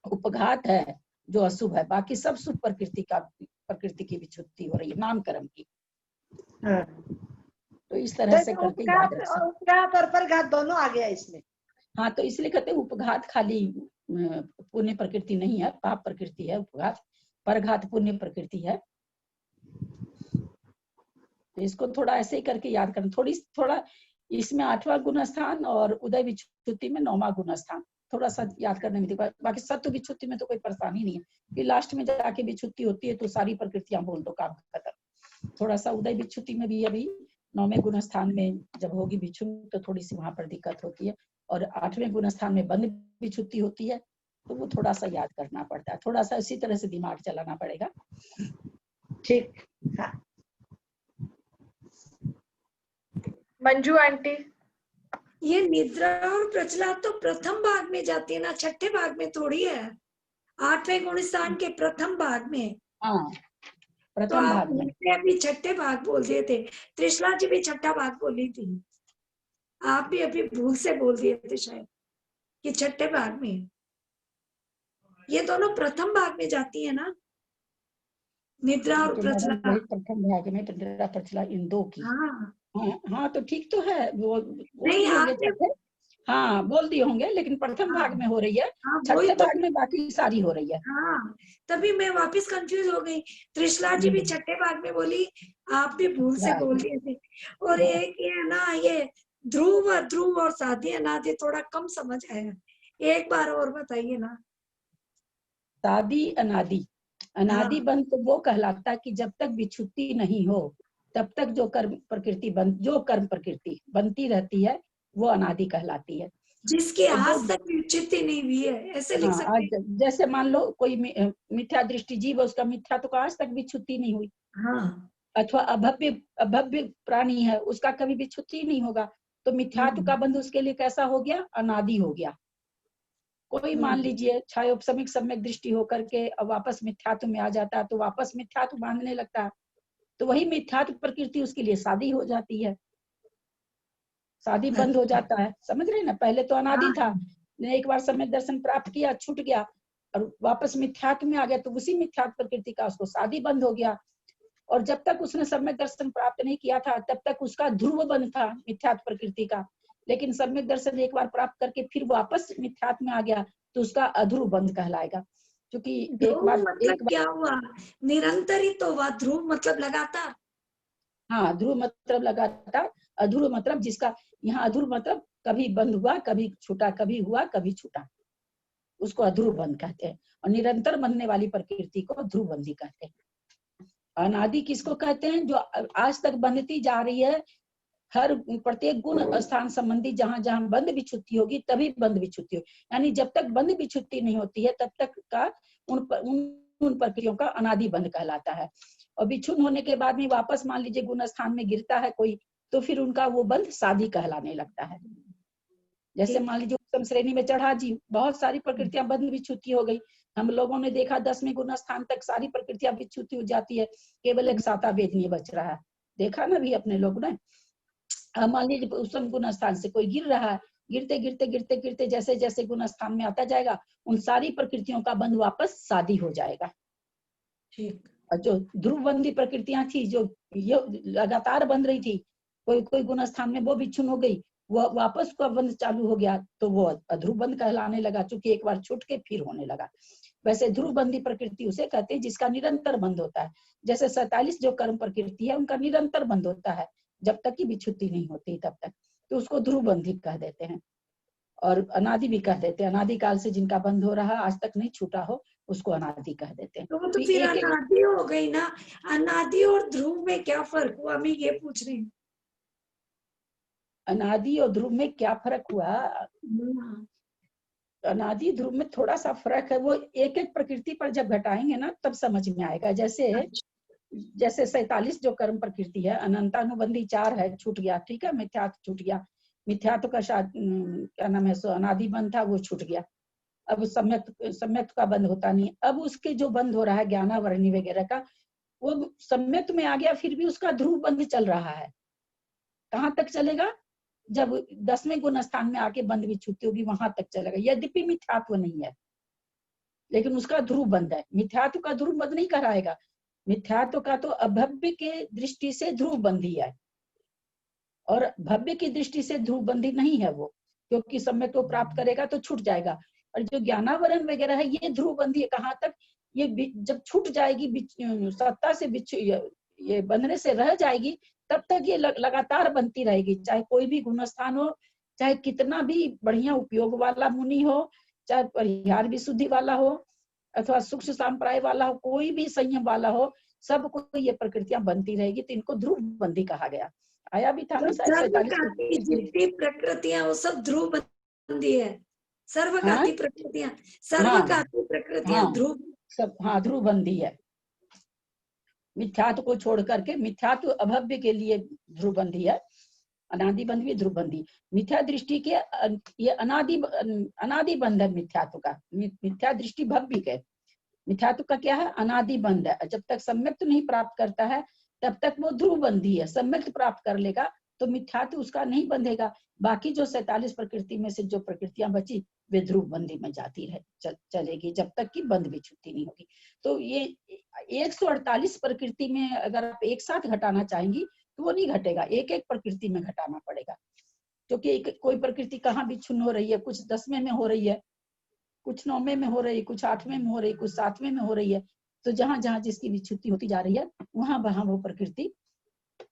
A: उपघात है जो अशुभ है, बाकी सब शुभ प्रकृति की विच्छुत्ति हो रही है नाम कर्म की। तो इस तरह से करके याद रख सकते।
C: उपघात और परघात दोनों आ गया इसमें।
A: हाँ, तो इसलिए कहते हैं उपघात खाली पुण्य प्रकृति नहीं है, पाप प्रकृति है उपघात, परघात पुण्य प्रकृति है। तो इसको थोड़ा ऐसे ही करके याद करना। थोड़ा इसमें 8वां गुण स्थान और उदय विच्छुत्ति में 9वां गुण स्थान थोड़ा सा याद करने में, बाकी सत्व विच्छुत्ति में तो कोई परेशानी नहीं है। फिर लास्ट में जाके विच्छुत्ति होती है तो सारी प्रकृतियां बोल दो, काम खत्म। थोड़ा सा उदय विच्छुत्ति में भी अभी 9वें गुण स्थान में जब होगी विच्छुत्ति तो थोड़ी सी वहां पर दिक्कत होती है, और 8वें गुण स्थान में बंध विच्छुत्ति होती है, तो वो थोड़ा सा याद करना पड़ता है, थोड़ा सा इसी तरह से दिमाग चलाना पड़ेगा।
C: ठीक।
B: मंजू आंटी,
D: ये निद्रा और प्रचला तो प्रथम भाग में जाती है ना, छठे भाग में थोड़ी है। 8वें गुण स्थान के प्रथम भाग में।
A: हाँ,
D: तो आप अभी छठे भाग बोल दिए थे, त्रिशला जी भी छठा भाग बोली थी, आप भी अभी भूल से बोल दिए थे शायद कि छठे भाग में। ये दोनों प्रथम भाग में जाती है ना, निद्रा और प्रचला।
A: प्रथम भाग में निद्रा प्रचला इन 2 की। हाँ, तो ठीक तो है वो
D: नहीं,
A: हाँ बोल दिए होंगे, लेकिन प्रथम भाग में हो रही है, छठे भाग में बाकी सारी हो रही है।
D: हाँ, तभी मैं वापस कंफ्यूज हो गई। त्रिशला जी भी छठे भाग में बोली, आप भी भूल से बोल दिए थे। और एक ये ना, ये ध्रुव और साधी अनादि थोड़ा कम समझ आया, एक बार और बताइए ना।
A: साधी अनादि बंध तो वो कहलाता है कि जब तक विच्छुत्ति नहीं हो तब तक जो कर्म प्रकृति बनती रहती है वो अनादि कहलाती है,
D: जिसकी आज तक विच्छुत्ति नहीं हुई है, ऐसे लिख सकते हैं।
A: जैसे मान लो कोई मिथ्या दृष्टि जीव है, उसका मिथ्या तो आज तक विच्छुत्ति नहीं हुई।
D: हाँ।
A: अथवा अभव्य प्राणी है, उसका कभी विच्छुत्ति नहीं होगा, तो मिथ्यात्व का बंध उसके लिए कैसा हो गया? अनादि हो गया। कोई मान लीजिए छायोपसमिक सम्यक दृष्टि होकर के अब वापस मिथ्यात्व में आ जाता है, तो वापस मिथ्यात्व मानने लगता है, तो वही मिथ्यात्व प्रकृति उसके लिए शादी हो जाती है, शादी बंद हो जाता है। समझ रहे ना, पहले तो अनादि था, एक बार सम्यक दर्शन प्राप्त किया, छूट गया और वापस मिथ्यात्व में आ गया, तो उसी मिथ्यात्व प्रकृति का उसको शादी बंद हो गया। और जब तक उसने सम्यक दर्शन प्राप्त नहीं किया था तब तक उसका ध्रुव बंध था मिथ्यात्व प्रकृति का, लेकिन सम्यक दर्शन एक बार प्राप्त करके फिर वापस मिथ्यात्व में आ गया तो उसका अध्रुव बंध कहलाएगा। क्योंकि
D: एक बार क्या हुआ, निरंतर ही तो हुआ, ध्रुव मतलब लगातार।
A: हाँ, ध्रुव मतलब लगातार, अध्रुव मतलब जिसका, यहाँ अध्रुव मतलब कभी बंद हुआ कभी छूटा, कभी हुआ कभी छूटा, उसको अध्रुव बंध कहते हैं। और निरंतर बनने वाली प्रकृति को ध्रुव बंधी कहते हैं। अनादि किसको कहते हैं? जो आज तक बंधती जा रही है, हर प्रत्येक गुण स्थान संबंधी जहां जहां बंध विच्छुत्ति होगी तभी बंध विच्छुत्ति होगी, यानी जब तक बंध विच्छुत्ति नहीं होती है तब तक का उन प्रक्रियाओं का अनादि बंध कहलाता है। और विच्छुन्न होने के बाद में वापस मान लीजिए गुण स्थान में गिरता है कोई, तो फिर उनका वो बंध सादी कहलाने लगता है। जैसे मान लीजिए उत्तम श्रेणी में चढ़ा जी, बहुत सारी प्रकृतियां बंध विच्छुत्ति हो गई। हम लोगों ने देखा 10वें गुण स्थान तक सारी प्रकृतियां विच्छुत्ति हो जाती है, केवल एक साता वेदनीय बच रहा है। देखा ना भी अपने लोग ने। मान लीजिए उत्तम गुण स्थान से कोई गिर रहा है, गिरते गिरते गिरते गिरते जैसे जैसे गुण स्थान में आता जाएगा उन सारी प्रकृतियों का बंध वापस सादी हो जाएगा।
D: ठीक।
A: और जो ध्रुवबंधी प्रकृतियां थी, जो ये लगातार बंध रही थी, कोई कोई गुण स्थान में वो विच्छुन्न हो गई, वो वापस का बंध चालू हो गया, तो वो अध्रुव बंध कहलाने लगा, चूंकि एक बार छूट के फिर होने लगा। वैसे ध्रुवबंधी प्रकृति उसे कहते हैं जिसका निरंतर बंध होता है। जैसे 47 जो कर्म प्रकृति है उनका निरंतर बंध होता है, जब तक की विच्छुत्ति नहीं होती तब तक, तो उसको ध्रुवबंधी कह देते हैं। और अनादि भी कह देते हैं, अनादि काल से जिनका बंध हो रहा आज तक नहीं छूटा हो उसको अनादि कह देते हैं।
D: तो वो तो फिर अनादि हो गई ना। अनादि और ध्रुव में क्या फर्क हुआ, मैं ये पूछ रही हूँ।
A: अनादि और ध्रुव में क्या फर्क हुआ? अनादि ध्रुव में थोड़ा सा फर्क है, वो एक एक प्रकृति पर जब घटाएंगे ना तब समझ में आएगा। जैसे 47 जो कर्म प्रकृति है, अनंतानुबंधी 4 है, छूट गया, ठीक है, मिथ्यात्व छूट गया, मिथ्यात्व का क्या नाम है, सो अनादि बंध था वो छूट गया। अब सम्यक्त का बंध होता नहीं। अब उसके जो बंध हो रहा है ज्ञानावरणी वगैरह का, वो सम्यक्त में आ गया, फिर भी उसका ध्रुव बंध चल रहा है। कहाँ तक चलेगा? जब 10वें गुण स्थान में आके बंध विच्छुत्ति होगी वहां तक चलेगा। यद्यपि मिथ्यात्व नहीं है लेकिन उसका ध्रुव बंध है। मिथ्यात्व का ध्रुव बंध नहीं कराएगा, मिथ्यात्व का तो अभव्य के दृष्टि से ध्रुव बंधी है और भव्य की दृष्टि से ध्रुव बंधी नहीं है वो, क्योंकि सम्यक को प्राप्त करेगा तो छूट जाएगा। और जो ज्ञानावरण वगैरह है ये ध्रुव बंधी है। कहाँ तक? ये जब छूट जाएगी, सत्ता से ये बंधने से रह जाएगी, तब तक ये लगातार बनती रहेगी। चाहे कोई भी गुणस्थान हो, चाहे कितना भी बढ़िया उपयोग वाला मुनि हो, चाहे परिहार विशुद्धि वाला हो अथवा सूक्ष्म संप्राय वाला हो, कोई भी संयम वाला हो, सबको ये प्रकृतियां बनती रहेगी। तो इनको ध्रुव बंधी कहा गया। आया भी था ना
D: जितनी प्रकृतियां वो सब ध्रुव बंधी है। सर्वघाती प्रकृतियां, सर्वघाती प्रकृतियां ध्रुव
A: सब, हाँ ध्रुव बंधी है। मिथ्यात्व को छोड़ करके, मिथ्यात्व अभव्य के लिए ध्रुव बंधी है, अनादि बंध भी ध्रुव बंधी। मिथ्या दृष्टि के ये अनादि बंध है मिथ्यात्व का। मिथ्या दृष्टि भव्य के, मिथ्यात्व का क्या है? अनादि बंध है। जब तक सम्यक्त नहीं प्राप्त करता है तब तक वो ध्रुव बंधी है। सम्यक्त प्राप्त कर लेगा तो मिथ्यात्व उसका नहीं बंधेगा। बाकी जो 47 प्रकृति में से जो प्रकृतियां बची वे ध्रुव बंधी में जाती रहे चलेगी जब तक कि बंध विच्छुत्ति नहीं होगी। तो ये 148 प्रकृति में अगर आप एक साथ घटाना चाहेंगी तो वो नहीं घटेगा, एक एक प्रकृति में घटाना पड़ेगा। क्योंकि कोई प्रकृति कहाँ विच्छुन्न हो रही है, कुछ 10वें में हो रही है, कुछ 9वें में हो रही है, कुछ 8वें में हो रही है, कुछ 7वें में हो रही है। तो जहां जहां जिसकी विच्छुत्ति होती जा रही है वहां वहां वो प्रकृति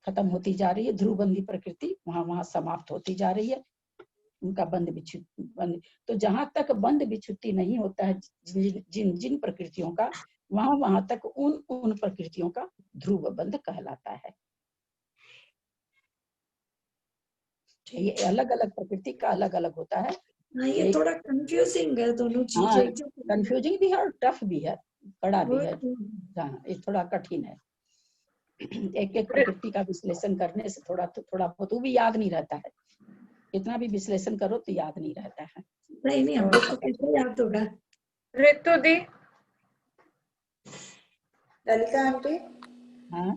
A: खत्म होती जा रही है। ध्रुवबंधी प्रकृति वहां वहां समाप्त होती जा रही है, उनका बंध विच्छुत्ति। तो जहां तक बंध विच्छुत्ति नहीं होता है जिन जिन प्रकृतियों का, वहां वहां तक उन प्रकृतियों का ध्रुव बंध कहलाता है। ये अलग अलग प्रकृति का अलग अलग होता है।
D: ये थोड़ा कंफ्यूजिंग है दोनों चीजें।
A: कंफ्यूजिंग भी है और टफ भी है, बड़ा भी है। हाँ, ये थोड़ा कठिन है। एक एक प्रकृति का विश्लेषण करने से थोड़ा बहुत वो भी याद नहीं रहता है। कितना भी विश्लेषण करो तो याद नहीं रहता है।
D: नहीं हम लोग को कैसे याद होगा।
B: ऋतु दी।
I: ललिता आंटी,
A: हाँ,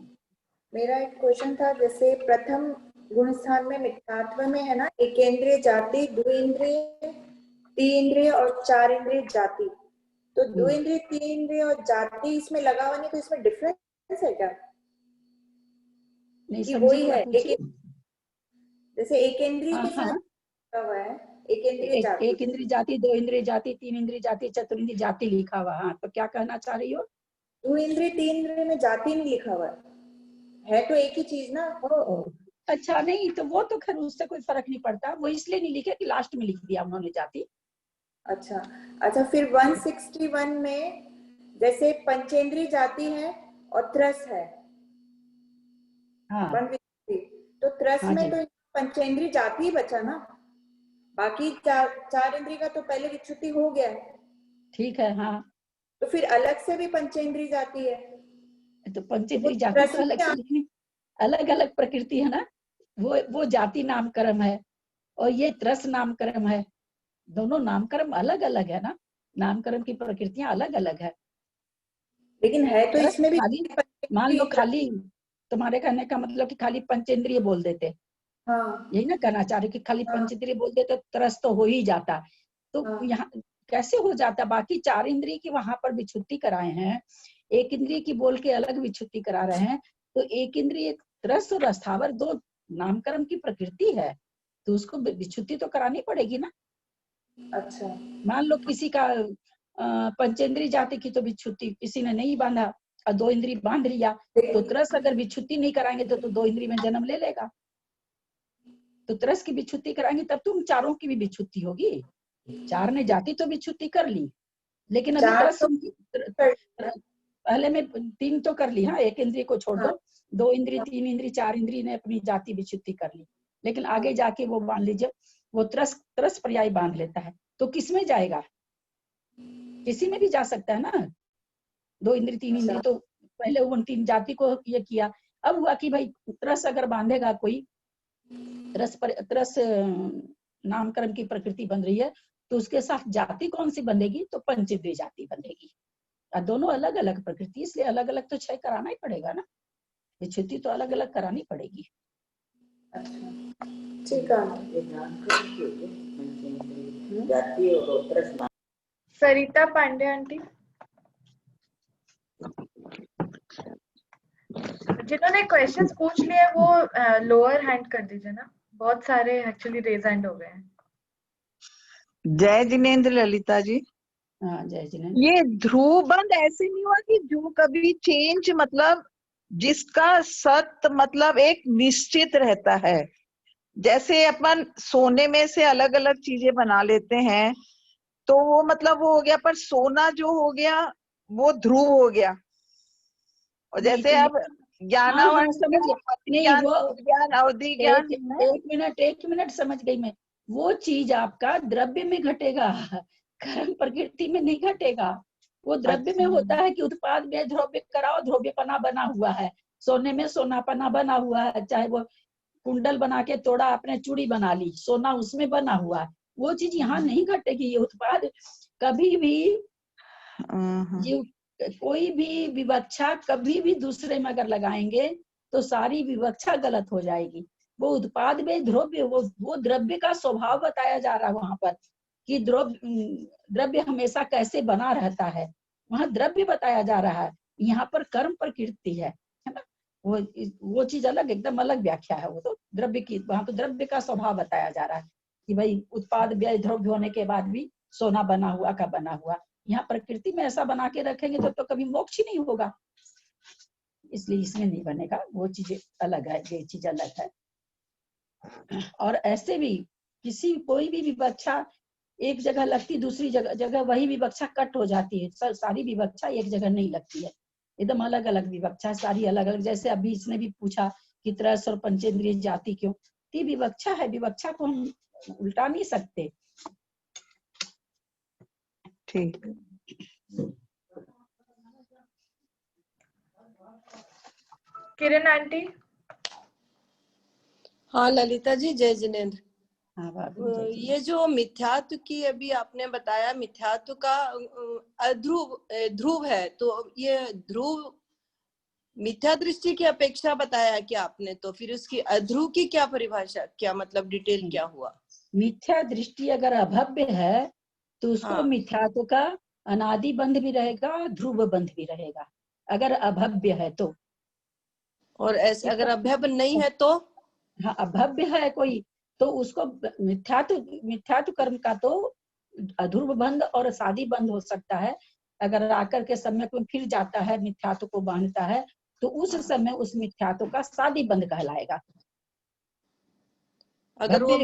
I: मेरा एक क्वेश्चन था। जैसे प्रथम गुण स्थान में मिथ्यात्व में है ना, एकेंद्रिय जाति, द्विइंद्रिय, तीन्द्रिय और 4 इंद्रिय जाति। तो द्विइंद्रिय, 3 इंद्रिय और जाति इसमें लगा हुआ नहीं, तो इसमें डिफरेंस है क्या?
A: नहीं
I: वही है जैसे एक इंद्रिय के साथ लिखा हुआ है, एक इंद्रिय जाति,
A: एक इंद्रिय जाति, 2 इंद्रिय जाति, 3 इंद्रिय जाति, चतुर्इंद्रिय जाति लिखा हुआ। हाँ, तो क्या कहना चाह रही हो?
I: 2 इंद्रिय 3 इंद्रिय में जाति नहीं लिखा हुआ है। है तो एक ही चीज ना।
A: अच्छा, नहीं तो वो तो खैर उससे कोई फर्क नहीं पड़ता, वो इसलिए नहीं लिखे कि लास्ट में लिख दिया उन्होंने जाति।
I: अच्छा अच्छा, फिर 161 में जैसे पंचेंद्री जाति है और त्रस है।
A: हाँ।
I: तो त्रस
A: हाँ
I: में
A: जी।
I: तो पंचेंद्री जाति ही बचा ना, बाकी चार इंद्री का तो पहले विच्छुति हो गया है।
A: ठीक है। हाँ,
I: तो फिर अलग से भी पंचेंद्री जाति है।
A: तो पंचेंद्री जाति तो अलग से, लेकिन अलग अलग प्रकृति है ना, वो जाति नामकरण है और ये त्रस नामकरण है, दोनों नामकरण अलग अलग है ना, नामकरण की प्रकृतियां अलग अलग है।
I: लेकिन है तो इसमें भी
A: खाली, मान लो खाली तुम्हारे कहने का मतलब कि खाली पंचेंद्रिय बोल देते,
I: हाँ।
A: यही ना कहना चाह रहे कि खाली पंचेंद्रिय बोल देते तो त्रस तो हो ही जाता, तो यहाँ कैसे हो जाता? बाकी चार इंद्रिय की वहां पर विच्छुत्ति कराए हैं, एक इंद्रिय की बोल के अलग विच्छुत्ति करा रहे हैं, तो एक इंद्रिय त्रस और अस्थावर दो नामकरण की प्रकृति है, तो उसको विच्छुत्ति तो करानी पड़ेगी ना।
I: अच्छा,
A: मान लो किसी का पंचेंद्रिय जाति की तो विच्छुत्ति किसी ने नहीं बांधा और दो इंद्रिय बांध लिया, तो त्रस अगर विच्छुत्ति नहीं कराएंगे तो दो इंद्रिय में जन्म ले लेगा, तो त्रस की विच्छुत्ति कराएंगे तब तुम चारों की भी विच्छुत्ति होगी। चार ने जाति तो विच्छुत्ति कर ली, लेकिन अभी त्रस पहले में तीन तो कर ली, हाँ, एक इंद्रिय को छोड़ दो, दो इंद्रिय, तीन इंद्रिय, चार इंद्रिय ने अपनी जाति विच्छुत्ति कर ली, लेकिन आगे जाके वो मान लीजिए वो त्रस पर्याय बांध लेता है, तो किसमें जाएगा? किसी में भी जा सकता है ना। दो इंद्रिय तीन इंद्रिय तो पहले उन तीन जाति को ये किया, अब हुआ कि भाई त्रस अगर बांधेगा कोई, त्रस नामकरण की प्रकृति बन रही है, तो उसके साथ जाति कौन सी बंधेगी? तो पंचेंद्रिय जाति बंधेगी। और दोनों अलग अलग प्रकृति, इसलिए अलग अलग तो क्षय कराना ही पड़ेगा ना, विच्छुत्ति तो अलग अलग करानी पड़ेगी।
I: ठीक है। सरिता पांडे आंटी, जिन्होंने क्वेश्चंस पूछ लिए वो लोअर हैंड कर दीजिए ना, बहुत सारे एक्चुअली रेज हैंड हो गए हैं।
N: जय जिनेन्द्र ललिता जी।
A: हाँ, जय जिनेन्द्र।
N: ये ध्रुव बंद ऐसे नहीं हुआ कि जो कभी चेंज, मतलब जिसका सत मतलब एक निश्चित रहता है, जैसे अपन सोने में से अलग अलग चीजें बना लेते हैं, तो वो मतलब वो हो गया, पर सोना जो हो गया वो ध्रुव हो गया। और जैसे अब ज्ञानावरण, ज्ञान, अवधि ज्ञान,
A: एक मिनट समझ गई मैं, वो चीज आपका द्रव्य में घटेगा, कर्म प्रकृति में नहीं घटेगा। वो द्रव्य में होता है कि उत्पाद में द्रव्य कराओ, द्रव्यपना बना हुआ है, सोने में सोनापना बना हुआ है, चाहे वो कुंडल बना के तोड़ा, आपने चूड़ी बना ली, सोना उसमें बना हुआ है, वो चीज यहाँ नहीं घटेगी। ये उत्पाद कभी भी, कोई भी विवक्षा कभी भी दूसरे में अगर लगाएंगे तो सारी विवक्षा गलत हो जाएगी। वो उत्पाद में द्रव्य, वो द्रव्य का स्वभाव बताया जा रहा है वहां पर कि द्रव्य हमेशा कैसे बना रहता है, वहां द्रव्य बताया जा रहा है, यहाँ पर कर्म प्रकृति है ना। वो चीज अलग, एकदम अलग व्याख्या है। वो तो द्रव्य की, वहां तो द्रव्य का स्वभाव बताया जा रहा है कि भाई उत्पाद व्यय द्रव्य होने के बाद भी सोना बना हुआ का बना हुआ। यहाँ प्रकृति में ऐसा बना के रखेंगे तो कभी मोक्ष ही नहीं होगा, इसलिए इसमें नहीं बनेगा। वो चीजें अलग है, ये चीज अलग है। और ऐसे भी किसी कोई भी विवक्षा एक जगह लगती, दूसरी जगह वही विवक्षा कट हो जाती है। सारी विवक्षा एक जगह नहीं लगती है, एकदम अलग अलग विवक्षा, सारी अलग अलग। जैसे अभी इसने भी पूछा कि त्रस और पंचेंद्रिय जाति क्यों, ये विवक्षा है, विवक्षा को हम उल्टा नहीं सकते।
N: ठीक।
B: किरण आंटी।
E: हाँ ललिता जी, जय जिनेन्द्र।
A: हाँ,
E: ये जो मिथ्यात्व की अभी आपने बताया, मिथ्यात्व का ध्रुव है, तो ये ध्रुव मिथ्या दृष्टि की अपेक्षा बताया कि आपने, तो फिर उसकी अध्रुव की क्या परिभाषा, क्या मतलब डिटेल क्या हुआ?
A: मिथ्या दृष्टि अगर अभव्य है तो उसको मिथ्यात्व का अनादि बंध भी रहेगा, ध्रुव बंध भी रहेगा, अगर अभव्य है तो।
E: और ऐसे अगर अभव्य नहीं है तो?
A: हाँ, अभव्य है कोई तो उसको मिथ्यात्व कर्म का तो अध्रुव बंध और सादी बंध हो सकता है। अगर आकर के सम्यक में फिर जाता है, मिथ्यात्व को बांधता है, तो उस समय उस मिथ्यात्व का शादी बंध कहलाएगा।
E: अगर वो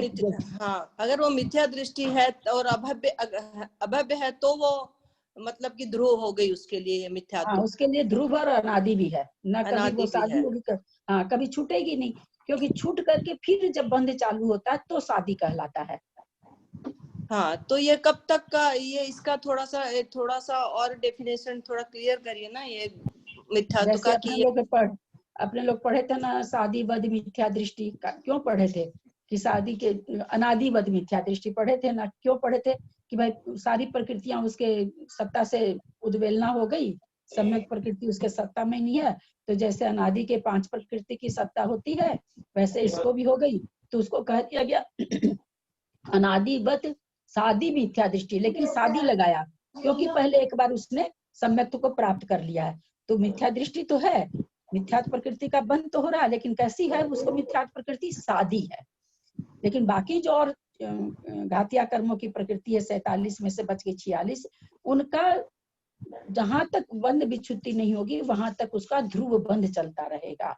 E: अगर वो मिथ्या दृष्टि है और अभव्य है तो वो मतलब कि ध्रुव हो गई उसके लिए मिथ्यात्व।
A: हाँ, उसके लिए ध्रुव और अनादि भी है, न कभी वो शादी होगी, हाँ कभी छूटेगी नहीं, क्योंकि छूट करके फिर जब बंध चालू होता है तो शादी कहलाता है।
E: हाँ, तो ये कब तक का, ये इसका थोड़ा सा और डेफिनेशन थोड़ा क्लियर करिए ना, ये मिथ्यात्व का।
A: अपने लोग पढ़े थे ना शादीबद्ध मिथ्या दृष्टि का, क्यों पढ़े थे कि शादी के अनादिबद्ध मिथ्या दृष्टि पढ़े थे ना, क्यों पढ़े थे कि भाई सारी प्रकृतियां उसके सत्ता से उद्वेलना हो गई, सम्यक प्रकृति उसके सत्ता में नहीं है, तो जैसे अनादि के 5 प्रकृति की सत्ता होती है वैसे इसको भी हो गई, तो उसको कह दिया गया अनादिबद्ध शादी मिथ्या दृष्टि। लेकिन शादी लगाया क्योंकि पहले एक बार उसने सम्यक्त्व को प्राप्त कर लिया है, तो मिथ्या दृष्टि तो है, मिथ्यात्व प्रकृति का बंध तो हो रहा है, लेकिन कैसी है उसको मिथ्यात्व प्रकृति शादी है। लेकिन बाकी जो और घातिया कर्मों की प्रकृति है 47 में से बच गई 46, उनका जहां तक बंध विच्छुत्ति नहीं होगी वहां तक उसका ध्रुव बंध चलता रहेगा।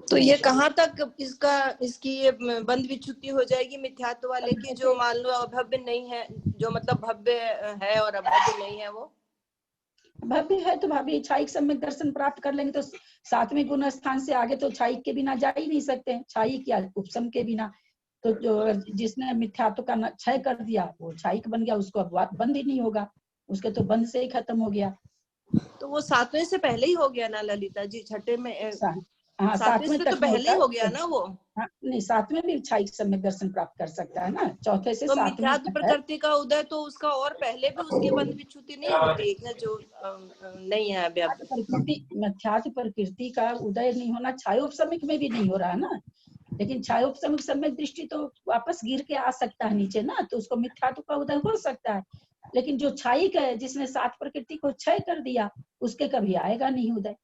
E: तो ये कहाँ तक इसकी ये बंध विच्छुत्ति हो जाएगी मिथ्यात्व वाले की, जो मान लो अभव्य नहीं है, जो मतलब भव्य है और अभव्य नहीं है, वो
A: भव्य है तो भाभी छाइक सम्यक दर्शन प्राप्त कर लेंगे तो 7वें गुण स्थान से आगे तो छाइक के बिना जा ही नहीं सकते, छाइक या उपसम के बिना। तो जो जिसने मिथ्यात्व का क्षय कर दिया वो छाइक बन गया, उसको अब बंद ही नहीं होगा, उसके तो बंद से ही खत्म हो गया।
E: तो वो 7वें से पहले ही हो गया ना ललिता जी, छठे में
A: हाँ 7वें
E: से तो पहले हो गया ना वो।
A: हाँ, नहीं 7वें भी छाइक सम्यक दर्शन प्राप्त कर सकता है ना, चौथे से 7वें
E: तो मिथ्यात्व प्रकृति का उदय तो उसका और पहले भी उसके बंध विच्छुत्ति नहीं होती है जो नहीं है अभी।
A: मिथ्यात्व प्रकृति का उदय नहीं होना छायोपसमिक में भी नहीं हो रहा है ना, लेकिन छायोपसमिक सम्यक दृष्टि तो वापस गिर के आ सकता है नीचे ना, तो उसको मिथ्यात्व का उदय हो सकता है। लेकिन जो छाइक है जिसने 7 प्रकृति को क्षय कर दिया उसके कभी आएगा नहीं उदय।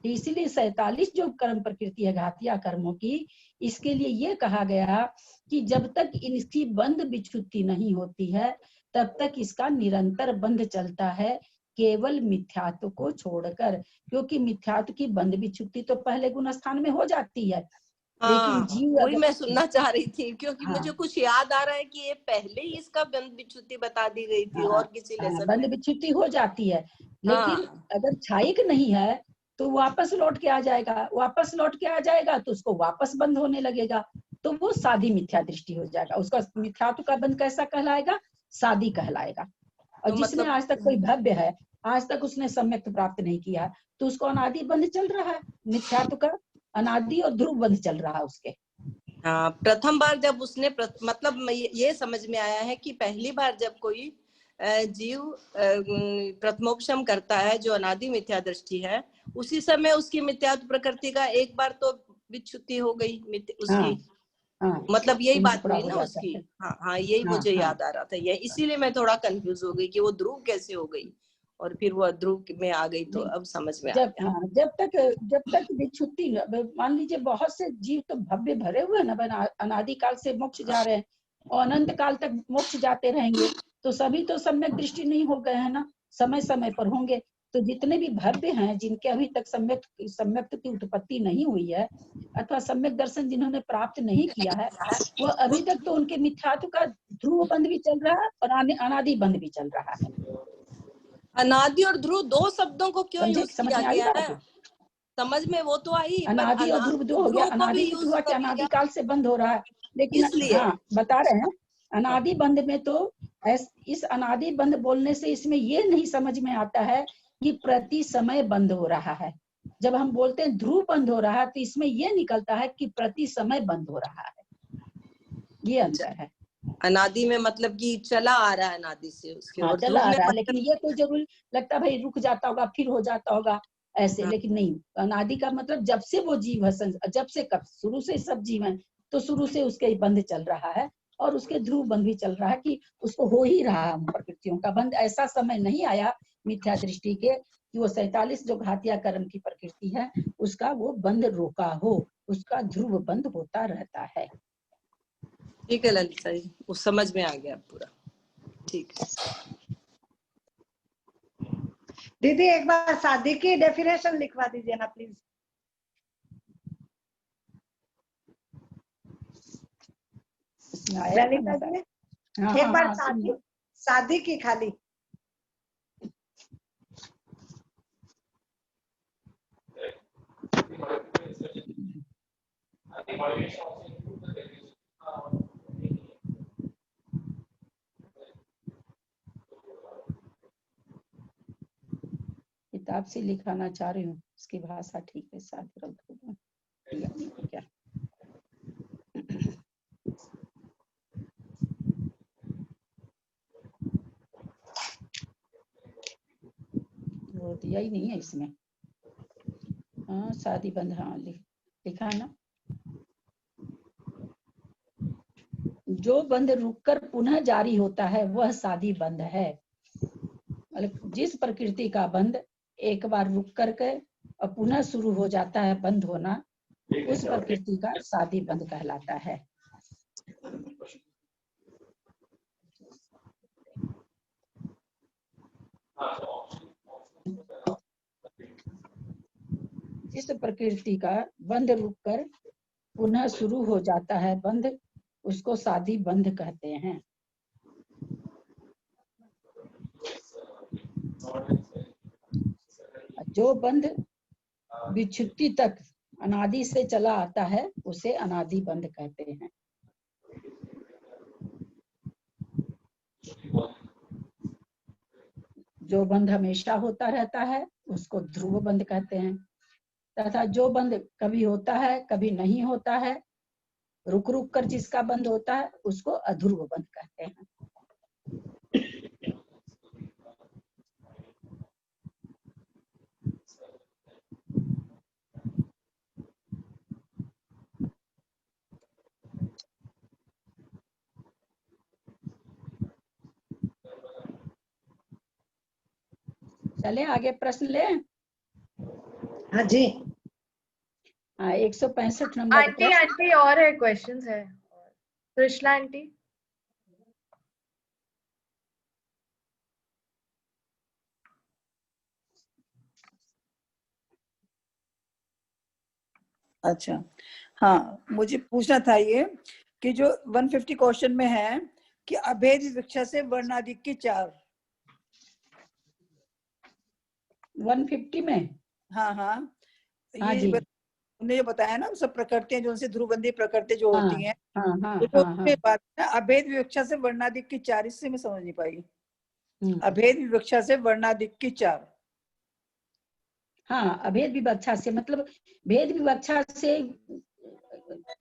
A: इसीलिए 47 जो कर्म प्रकृति है घातिया कर्मों की, इसके लिए ये कहा गया कि जब तक इसकी बंध विच्छुत्ति नहीं होती है तब तक इसका निरंतर बंध चलता है, केवल मिथ्यात्व को छोड़कर, क्योंकि मिथ्यात्व की बंध विच्छुत्ति तो पहले गुण स्थान में हो जाती है। लेकिन जीव
E: वही मैं सुनना चाह रही थी, क्योंकि मुझे कुछ याद आ रहा है कि ये पहले ही इसका बंध विच्छुत्ति बता दी गई थी और किसी लेसन में
A: बंध विच्छुत्ति हो जाती है। लेकिन अगर छाइक नहीं है तो वापस लौट के आ जाएगा, वापस लौट के आ जाएगा तो उसको वापस बंद होने लगेगा, तो वो शादी मिथ्या दृष्टि हो जाएगा। उसका मिथ्यात्व का बंध कैसा कहलाएगा? शादी कहलाएगा। और तो जिसने आज तक कोई भव्य है, आज तक उसने सम्यक प्राप्त नहीं किया, तो उसको अनादि बंध चल रहा है, मिथ्यात्व का अनादि और ध्रुव बंध चल रहा है उसके।
E: हाँ, प्रथम बार जब उसने मतलब ये समझ में आया है कि पहली बार जब कोई जीव प्रथमोपशम करता है जो अनादि मिथ्या दृष्टि है, उसी समय उसकी मिथ्यात्व प्रकृति का एक बार तो विच्छुत्ति हो गई उसकी। मतलब यही बात हुई ना उसकी। हाँ यही मुझे याद आ रहा था, ये इसीलिए मैं थोड़ा कंफ्यूज हो गई कि वो ध्रुव कैसे हो गई और फिर वो ध्रुव में आ गई, तो अब समझ में आ गया।
A: जब तक विच्छुत्ति, मान लीजिए बहुत से जीव तो भव्य भरे हुए ना, अनादि काल से मोक्ष जा रहे हैं और अनंत काल तक मोक्ष जाते रहेंगे, तो सभी तो सम्यक दृष्टि नहीं हो गए हैं ना, समय समय पर होंगे। तो जितने भी भव्य हैं जिनके अभी तक सम्यक की उत्पत्ति नहीं हुई है अथवा सम्यक दर्शन जिन्होंने प्राप्त नहीं किया है, वो अभी तक तो उनके मिथ्यात्व का ध्रुव बंध भी चल रहा है और अनादि बंध भी चल रहा है।
E: अनादि और ध्रुव दो शब्दों को क्यों यूज किया गया है? समझ में वो तो आई,
A: अनादि और ध्रुव दो हो गया। अनादि हुआ कि अनादि काल से बंद हो रहा है, लेकिन हाँ बता रहे हैं अनादि बंध में तो इस अनादि बंध बोलने से इसमें ये नहीं समझ में आता है कि प्रति समय बंद हो रहा है। जब हम बोलते हैं ध्रुव बंद हो रहा है तो इसमें ये निकलता है कि प्रति समय बंद हो रहा है, ये अंतर है।
E: अनादि में मतलब कि चला आ रहा है अनादि से उसके, और
A: चला आ रहा है, लेकिन ये कोई जरूरी लगता भाई रुक जाता होगा फिर हो जाता होगा ऐसे, लेकिन नहीं। अनादि का मतलब जब से वो जीव है, जब से कब शुरू से सब जीव है तो शुरू से उसके बंध चल रहा है और उसके ध्रुव बंध भी चल रहा है कि उसको हो ही रहा है प्रकृतियों का बंध। ऐसा समय नहीं आया मिथ्या दृष्टि के कि वो 47 जो घातिया कर्म की प्रकृति है उसका वो बंध रोका हो, उसका ध्रुव बंध होता रहता है।
E: ठीक है ललिता जी, वो समझ में आ गया पूरा। ठीक है
C: दीदी, एक बार शादी की डेफिनेशन लिखवा दीजिए ना प्लीज।
A: इसमें आया था ना सर। हाँ
C: एक
A: हाँ
C: बार
A: हाँ सुन
C: शादी की खाली।
A: किताब से लिखाना चाह रही हूँ, उसकी भाषा ठीक है साथ क्या। वो दिया ही नहीं है इसमें। हाँ शादी बंद, हाँ लिखा है ना। जो बंध रुककर पुनः जारी होता है वह शादी बंध है। मतलब जिस प्रकृति का बंध एक बार रुक करके और पुनः शुरू हो जाता है बंद होना, उस प्रकृति का शादी बंध कहलाता है। जिस प्रकृति का बंध रुककर पुनः शुरू हो जाता है बंध, उसको शादी बंध कहते हैं। जो बंध विच्छुत्ति तक अनादि से चला आता है उसे अनादि बंध कहते हैं। जो बंध हमेशा होता रहता है उसको ध्रुव बंध कहते हैं, तथा जो बंध कभी होता है कभी नहीं होता है, रुक रुक कर जिसका बंध होता है उसको अध्रुव बंध कहते हैं। चले आगे प्रश्न ले।
C: हाँ जी।
A: हाँ 165 नंबर
B: आंटी आंटी और है क्वेश्चंस है। कृष्णा आंटी।
G: अच्छा हाँ, मुझे पूछना था ये कि जो 150 क्वेश्चन में है कि अभेद विवक्षा से वर्णादि की 4।
A: 150 में
G: हाँ हाँ,
A: हाँ जी।
G: उन्होंने जो बताया ना सब प्रकृतियां जो उनसे ध्रुवबंधी प्रकृति जो
A: हाँ,
G: होती हैं,
A: हाँ, हाँ,
G: तो
A: हाँ,
G: उसमें बात है अभेद विवक्षा से वर्णादि की 4, इससे मैं समझ नहीं पाई। अभेद विवक्षा से वर्णादि की 4।
A: हाँ अभेद विवक्षा से मतलब भेद विवक्षा से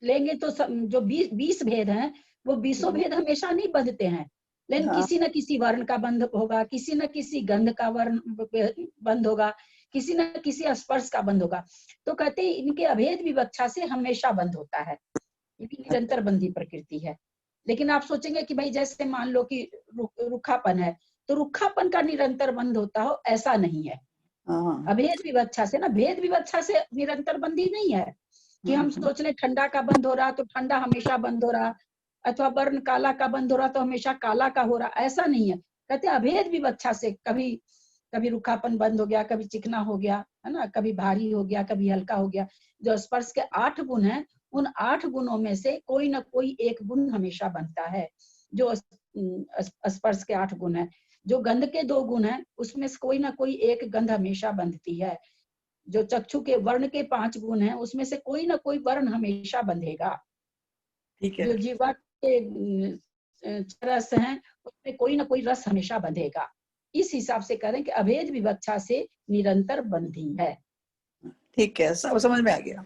A: लेंगे तो जो 20 भेद हैं वो 20 भेद हमेशा नहीं बंधते हैं, लेकिन
G: हाँ।
A: किसी न किसी वर्ण का बंध होगा, किसी न किसी गंध का वर्ण बंध होगा, किसी न किसी स्पर्श का बंध होगा। तो कहते हैं इनके अभेद विवक्षा से हमेशा बंध होता है, इनकी निरंतर बंधी प्रकृति है। लेकिन आप सोचेंगे कि भाई जैसे मान लो कि रुखापन है तो रुखापन का निरंतर बंध होता हो, ऐसा नहीं है। अभेद विवक्षा से ना, भेद विवक्षा से निरंतर बंधी नहीं है कि हम सोच ले ठंडा का बंद हो रहा तो ठंडा हमेशा बंद हो रहा, अथवा वर्ण काला का बंद हो रहा तो हमेशा काला का हो रहा, ऐसा नहीं है। कहते अभेद विवक्षा से कभी कभी रुखापन बंद हो गया, कभी चिकना हो गया, है ना, कभी भारी हो गया, कभी हल्का हो गया। जो स्पर्श के 8 गुण हैं, उन 8 गुणों में से कोई ना कोई एक गुण हमेशा बनता है। जो स्पर्श के 8 गुण है, जो गंध के 2 गुण हैं उसमें से कोई ना कोई एक गंध हमेशा बंधती है। जो चक्षु के वर्ण के 5 गुण हैं उसमें से कोई ना कोई वर्ण हमेशा बंधेगा।
G: ठीक है।
A: जो जीवा के रस हैं उसमें कोई ना कोई रस हमेशा बंधेगा। इस हिसाब से करें कि अभेद विवक्षा से निरंतर बंधी है।
G: ठीक है, सब समझ में आ गया।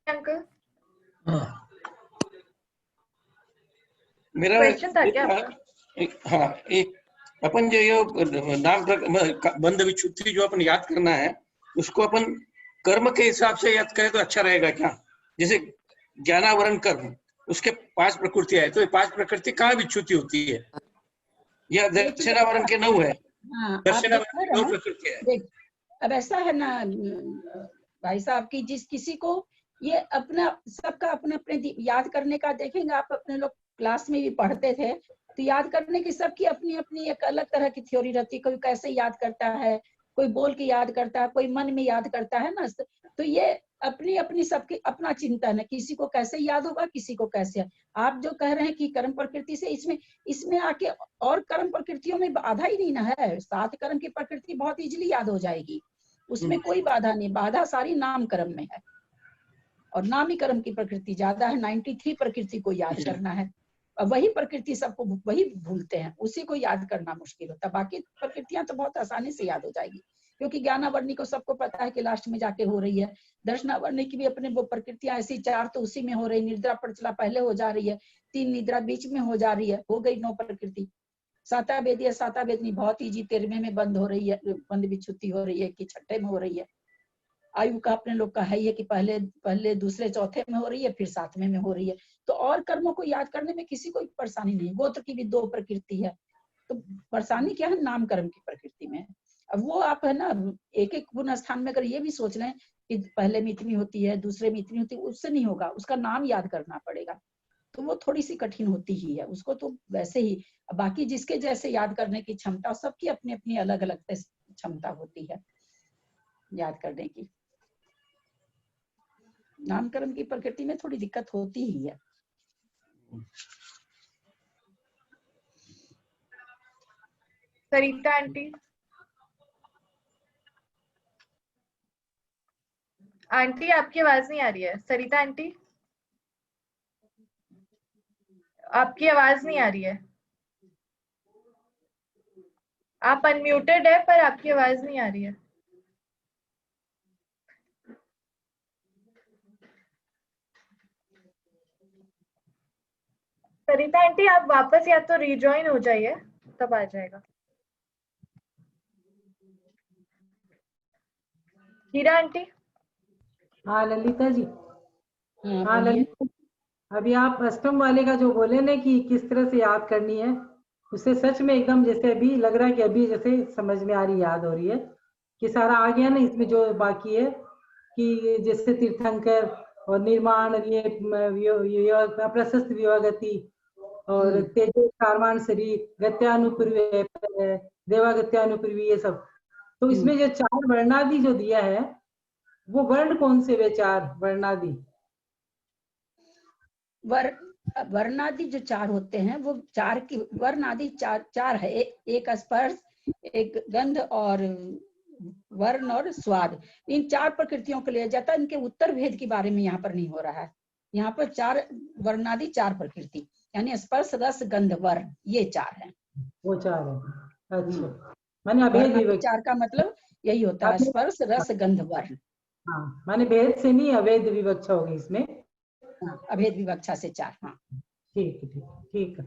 B: अंकल
J: मेरा
B: क्वेश्चन था क्या?
J: हाँ, एक अपन जो ये नाम बंध विच्छुत्ति जो अपन याद करना है उसको अपन कर्म के हिसाब से याद करें तो अच्छा रहेगा क्या? जैसे ज्ञानावरण कर्म, उसके 5 प्रकृतियां है, तो ये 5 प्रकृति कहाँ विच्छुत्ति होती है? या दर्शनावरण के 9 है।
A: हाँ,
J: दर्शनावरण की 9 प्रकृतियां है।
A: अब ऐसा है ना भाई साहब की जिस किसी को ये अपना सबका अपने अपने याद करने का देखेंगे आप, अपने लोग क्लास में भी पढ़ते थे तो याद करने की सबकी अपनी अपनी एक अलग तरह की थ्योरी रहती है। कोई कैसे याद करता है, कोई बोल के याद करता है, कोई मन में याद करता है ना। तो ये अपनी अपनी सबकी अपना चिंतन है, किसी को कैसे याद होगा, किसी को कैसे। आप जो कह रहे हैं कि कर्म प्रकृति से, इसमें आके और कर्म प्रकृतियों में बाधा ही नहीं ना है। 7 कर्म की प्रकृति बहुत इजीली याद हो जाएगी, उसमें कोई बाधा नहीं। बाधा सारी नाम कर्म में है, और नाम ही कर्म की प्रकृति ज्यादा है। 93 प्रकृति को याद करना है, और वही प्रकृति सबको वही भूलते हैं, उसी को याद करना मुश्किल होता है। बाकी प्रकृतियां तो बहुत आसानी से याद हो जाएगी, क्योंकि ज्ञानावर्णी को सबको पता है कि लास्ट में जाके हो रही है। दर्शनावर्णी की भी अपने वो प्रकृतियां ऐसी 4 तो उसी में हो रही। निद्रा प्रचला पहले हो जा रही है, 3 निद्रा बीच में हो जा रही है, हो गई 9 प्रकृति। साता वेदी, साता वेदनी बहुत ईजी, 13वें में बंद हो रही है, बंद विच्छुति हो रही है कि 6ठे में हो रही है। आयु का अपने लोग का है ये कि पहले दूसरे चौथे में हो रही है, फिर 7वें में हो रही है। तो और कर्मों को याद करने में किसी को परेशानी नहीं। गोत्र की भी 2 प्रकृति है, तो परेशानी क्या है, नाम कर्म की प्रकृति में। अब वो आप है ना, एक एक गुण स्थान में अगर ये भी सोच लें कि पहले में इतनी होती है, दूसरे में इतनी होती है, उससे नहीं होगा। उसका नाम याद करना पड़ेगा, तो वो थोड़ी सी कठिन होती ही है। उसको तो वैसे ही, बाकी जिसके जैसे याद करने की क्षमता, सबकी अपनी अपनी अलग अलग क्षमता होती है याद करने की। नामकरण की प्रकृति में थोड़ी दिक्कत होती ही है।
B: सरिता आंटी, आंटी आपकी आवाज नहीं आ रही है। सरिता आंटी, आपकी आवाज नहीं आ रही है। आप अनम्यूटेड है, पर आपकी आवाज नहीं आ रही है। सरिता आंटी, आप वापस या तो रिजॉइन हो जाइए, तब आ जाएगा। हीरा आंटी।
K: हाँ ललिता जी। हाँ ललिता, अभी आप अष्टम वाले का जो बोले ना कि किस तरह से याद करनी है, उससे सच में एकदम जैसे अभी लग रहा है कि अभी जैसे समझ में आ रही, याद हो रही है कि सारा आ गया ना। इसमें जो बाकी है कि जैसे तीर्थंकर और निर्माण, ये प्रशस्त विवागति और तेजो सारवान शरीर, गत्यानुपूर्वी, देवागत्यानुपूर्वी, ये सब। तो इसमें जो 4 वर्णादि जो दिया है, वो वर्ण कौन से वे 4 वर्णादि?
A: वर्णादि जो 4 होते हैं, वो 4 की वर्णादि 4 है। एक स्पर्श, एक गंध और वर्ण और स्वाद। इन 4 प्रकृतियों को लिया जाता है। इनके उत्तर भेद के बारे में यहाँ पर नहीं हो रहा है। यहाँ पर 4 वर्णादि 4 प्रकृति, यानी स्पर्श, रस, गंध, वर्ण, ये 4 है।
K: वो 4 है। अच्छा, माने अभेद विवक्षा।
A: 4 का मतलब यही होता है, स्पर्श, रस, गंध, वर्ण।
K: हाँ, माने भेद से नहीं, अभेद विवक्षा होगी इसमें।
A: हाँ, अभेद विवक्षा से 4। हाँ
K: ठीक है, ठीक है।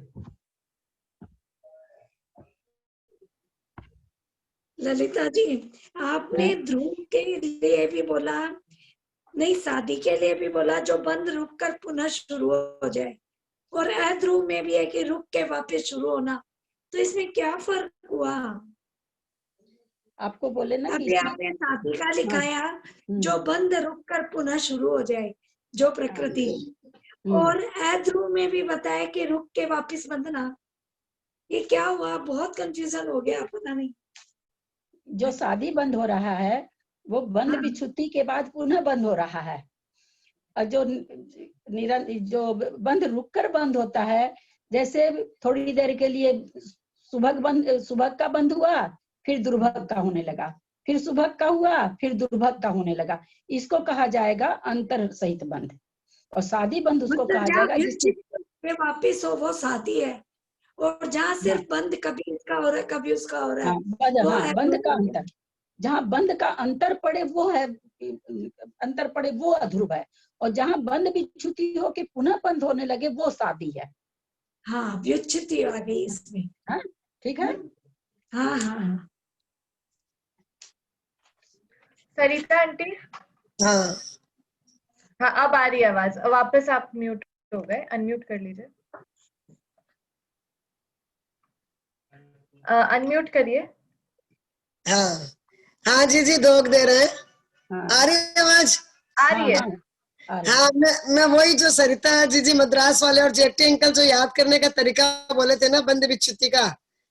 D: ललिता जी, आपने ध्रुव के लिए भी बोला, नहीं शादी के लिए भी बोला, जो बंद रुक कर पुनः शुरू हो जाए, और अध्रुव में भी है कि रुक के वापस शुरू होना। तो इसमें क्या फर्क हुआ?
A: आपको बोले ना
D: अभी आपने शादी का लिखाया, जो बंद रुक कर पुनः शुरू हो जाए, जो प्रकृति, और अध्रुव में भी बताया कि रुक के वापस बंधना। ये क्या हुआ? बहुत कंफ्यूजन हो गया, पता नहीं।
A: जो शादी बंद हो रहा है, वो बंद विच्छुति के बाद पुनः बंद हो रहा है। और जो बंद रुककर बंद होता है, जैसे थोड़ी देर के लिए सुभग का बंद हुआ, फिर दुर्भग का होने लगा, फिर सुभग का हुआ, फिर दुर्भग का होने लगा। इसको कहा जाएगा अंतर सहित बंद। और शादी बंद उसको कहा जाएगा
D: जिसमें वापिस हो, वो शादी है। और जहाँ सिर्फ बंद कभी इसका हो रहा है, कभी उसका हो रहा है,
A: बंद का अंतर, जहाँ बंद का अंतर पड़े वो है, अंतर पड़े वो अध्रुव है। और जहाँ बंद विच्छुति हो के पुनः बंद होने लगे, वो शादी है।
D: हाँ, व्युच्छुति आ गई इसमें।
A: हाँ, ठीक है।
D: हाँ हाँ।
B: सरिता आंटी।
O: हाँ
B: हाँ, अब आ रही है आवाज। वापस आप म्यूट हो गए, अनम्यूट कर लीजिए। अनम्यूट करिए।
O: हाँ हाँ जी दोग दे रहे हैं। आ रही है आवाज?
B: आ रही है।
O: हाँ, मैं वही जो सरिता जी मद्रास वाले और जेटी अंकल जो याद करने का तरीका बोले थे ना, बंद विच्छुति का,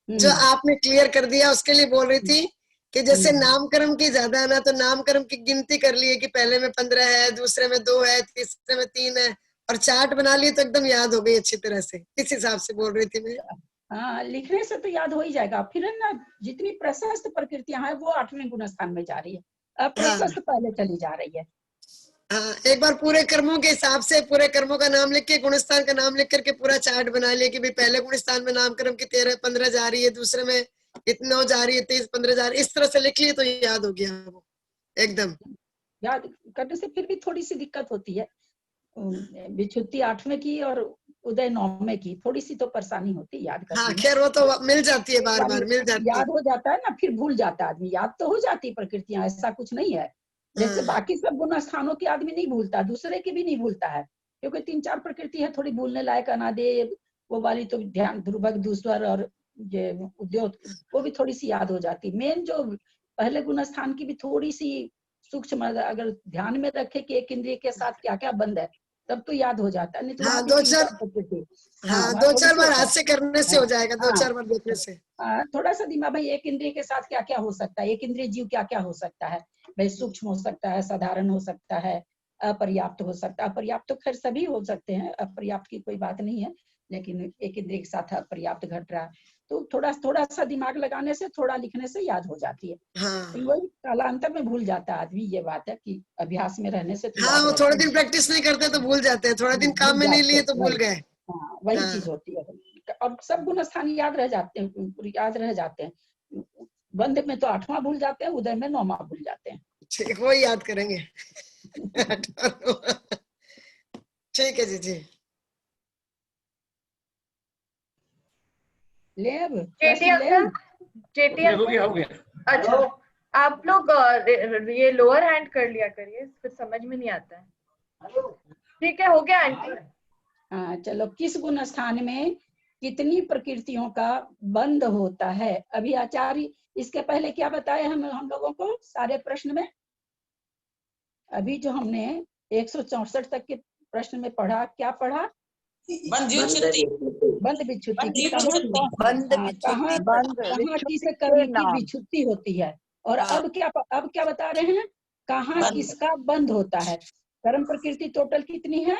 O: जो आपने क्लियर कर दिया, उसके लिए बोल रही थी कि जैसे नामकरण की ज्यादा है ना, तो नामकरण की गिनती कर लिए कि पहले में 15 है, दूसरे में 2 है, तीसरे में 3 है, और चार्ट बना लिए तो एकदम याद हो गई अच्छी तरह से। इस हिसाब से बोल रही थी मैं।
A: हाँ, लिखने से तो याद हो ही जाएगा। फिर है ना, जितनी प्रशस्त प्रकृतियां हैं वो 8वें गुण स्थान में जा रही है, अप्रशस्त पहले चली जा रही है।
O: हाँ, एक बार पूरे कर्मों के हिसाब से पूरे कर्मों का नाम लिख के, गुणस्थान का नाम लिख करके पूरा चार्ट बना लिया कि भाई पहले गुणस्थान में नामकरण की 13-15 जा रही है, दूसरे में इतना जा रही है, 23-15 जा रही है, इस तरह से लिख लिए तो याद हो गया वो एकदम।
A: याद करने से फिर भी थोड़ी सी दिक्कत होती है। विच्छुत्ति 8वें की और उदय 9वें की थोड़ी सी तो परेशानी होती है याद करने
O: हाँ,
A: में।
O: खैर वो तो मिल जाती है, बार बार मिल जाती है।
A: याद हो जाता है ना, फिर भूल जाता है आदमी। याद तो हो जाती है प्रकृतियां, ऐसा कुछ नहीं है। जैसे बाकी सब गुण स्थानों के आदमी नहीं भूलता, दूसरे की भी नहीं भूलता है, क्योंकि 3-4 प्रकृति है थोड़ी भूलने लायक। अनादि वो वाली तो ध्यान, ध्रुवक, दूसर और ये उद्योग, वो भी थोड़ी सी याद हो जाती। मेन जो पहले गुण स्थान की भी थोड़ी सी सूक्ष्म अगर ध्यान में रखे कि एक इंद्रिय के साथ क्या क्या बंद है, तब तो याद हो जाता है। नहीं तो
O: हाँ,
A: वहाँ भी
O: 2-4
A: प्रकृति,
O: हाँ, 2-4 बार हाथ से करने से हो जाएगा, 2-4 बार देखने से।
A: थोड़ा सा दिमाग, भाई एक इंद्रिय के साथ क्या क्या हो सकता है, एक इंद्रिय जीव क्या क्या हो सकता है। भाई सूक्ष्म हो सकता है, साधारण हो सकता है, अपर्याप्त हो सकता है। अपर्याप्त तो खैर सभी हो सकते हैं, अपर्याप्त की कोई बात नहीं है, लेकिन एक इंद्रिय के साथ अपर्याप्त घट रहा है तो थोड़ा सा दिमाग लगाने से, थोड़ा लिखने से याद हो जाती है।
O: हाँ।
A: तो वही कालांतर में भूल जाता है आदमी, ये बात है कि अभ्यास में रहने से तो
O: हाँ,
A: याद
O: वो
A: रहता
O: थोड़े
A: है।
O: दिन प्रैक्टिस नहीं करते तो भूल जाते हैं, थोड़ा दिन काम में नहीं लिए तो भूल गए।
A: हाँ, वही चीज होती है। और सब गुण स्थान याद रह जाते हैं, याद रह जाते हैं। बंद में तो 8वां भूल जाते हैं, उदय में 9वां भूल जाते हैं।
O: ठीक, वो याद करेंगे। ठीक है जी।
A: ले अब
B: जेटी अंकल,
J: हो गया।
B: अच्छा, आप लोग ये लोअर हैंड कर लिया करिए, फिर समझ में नहीं आता है। ठीक है, हो गया आंटी।
A: हाँ, चलो। किस गुण स्थान में कितनी प्रकृतियों का बंध होता है? अभी आचार्य इसके पहले क्या बताए हम लोगों को सारे प्रश्न में? अभी जो हमने 164 तक के प्रश्न में पढ़ा, क्या पढ़ा? बंध विच्छुत्ति। कहाँ किस कर्म की विच्छुत्ति होती है, और अब क्या बता रहे हैं? कहाँ किसका बंध होता है? कर्म प्रकृति टोटल कितनी है?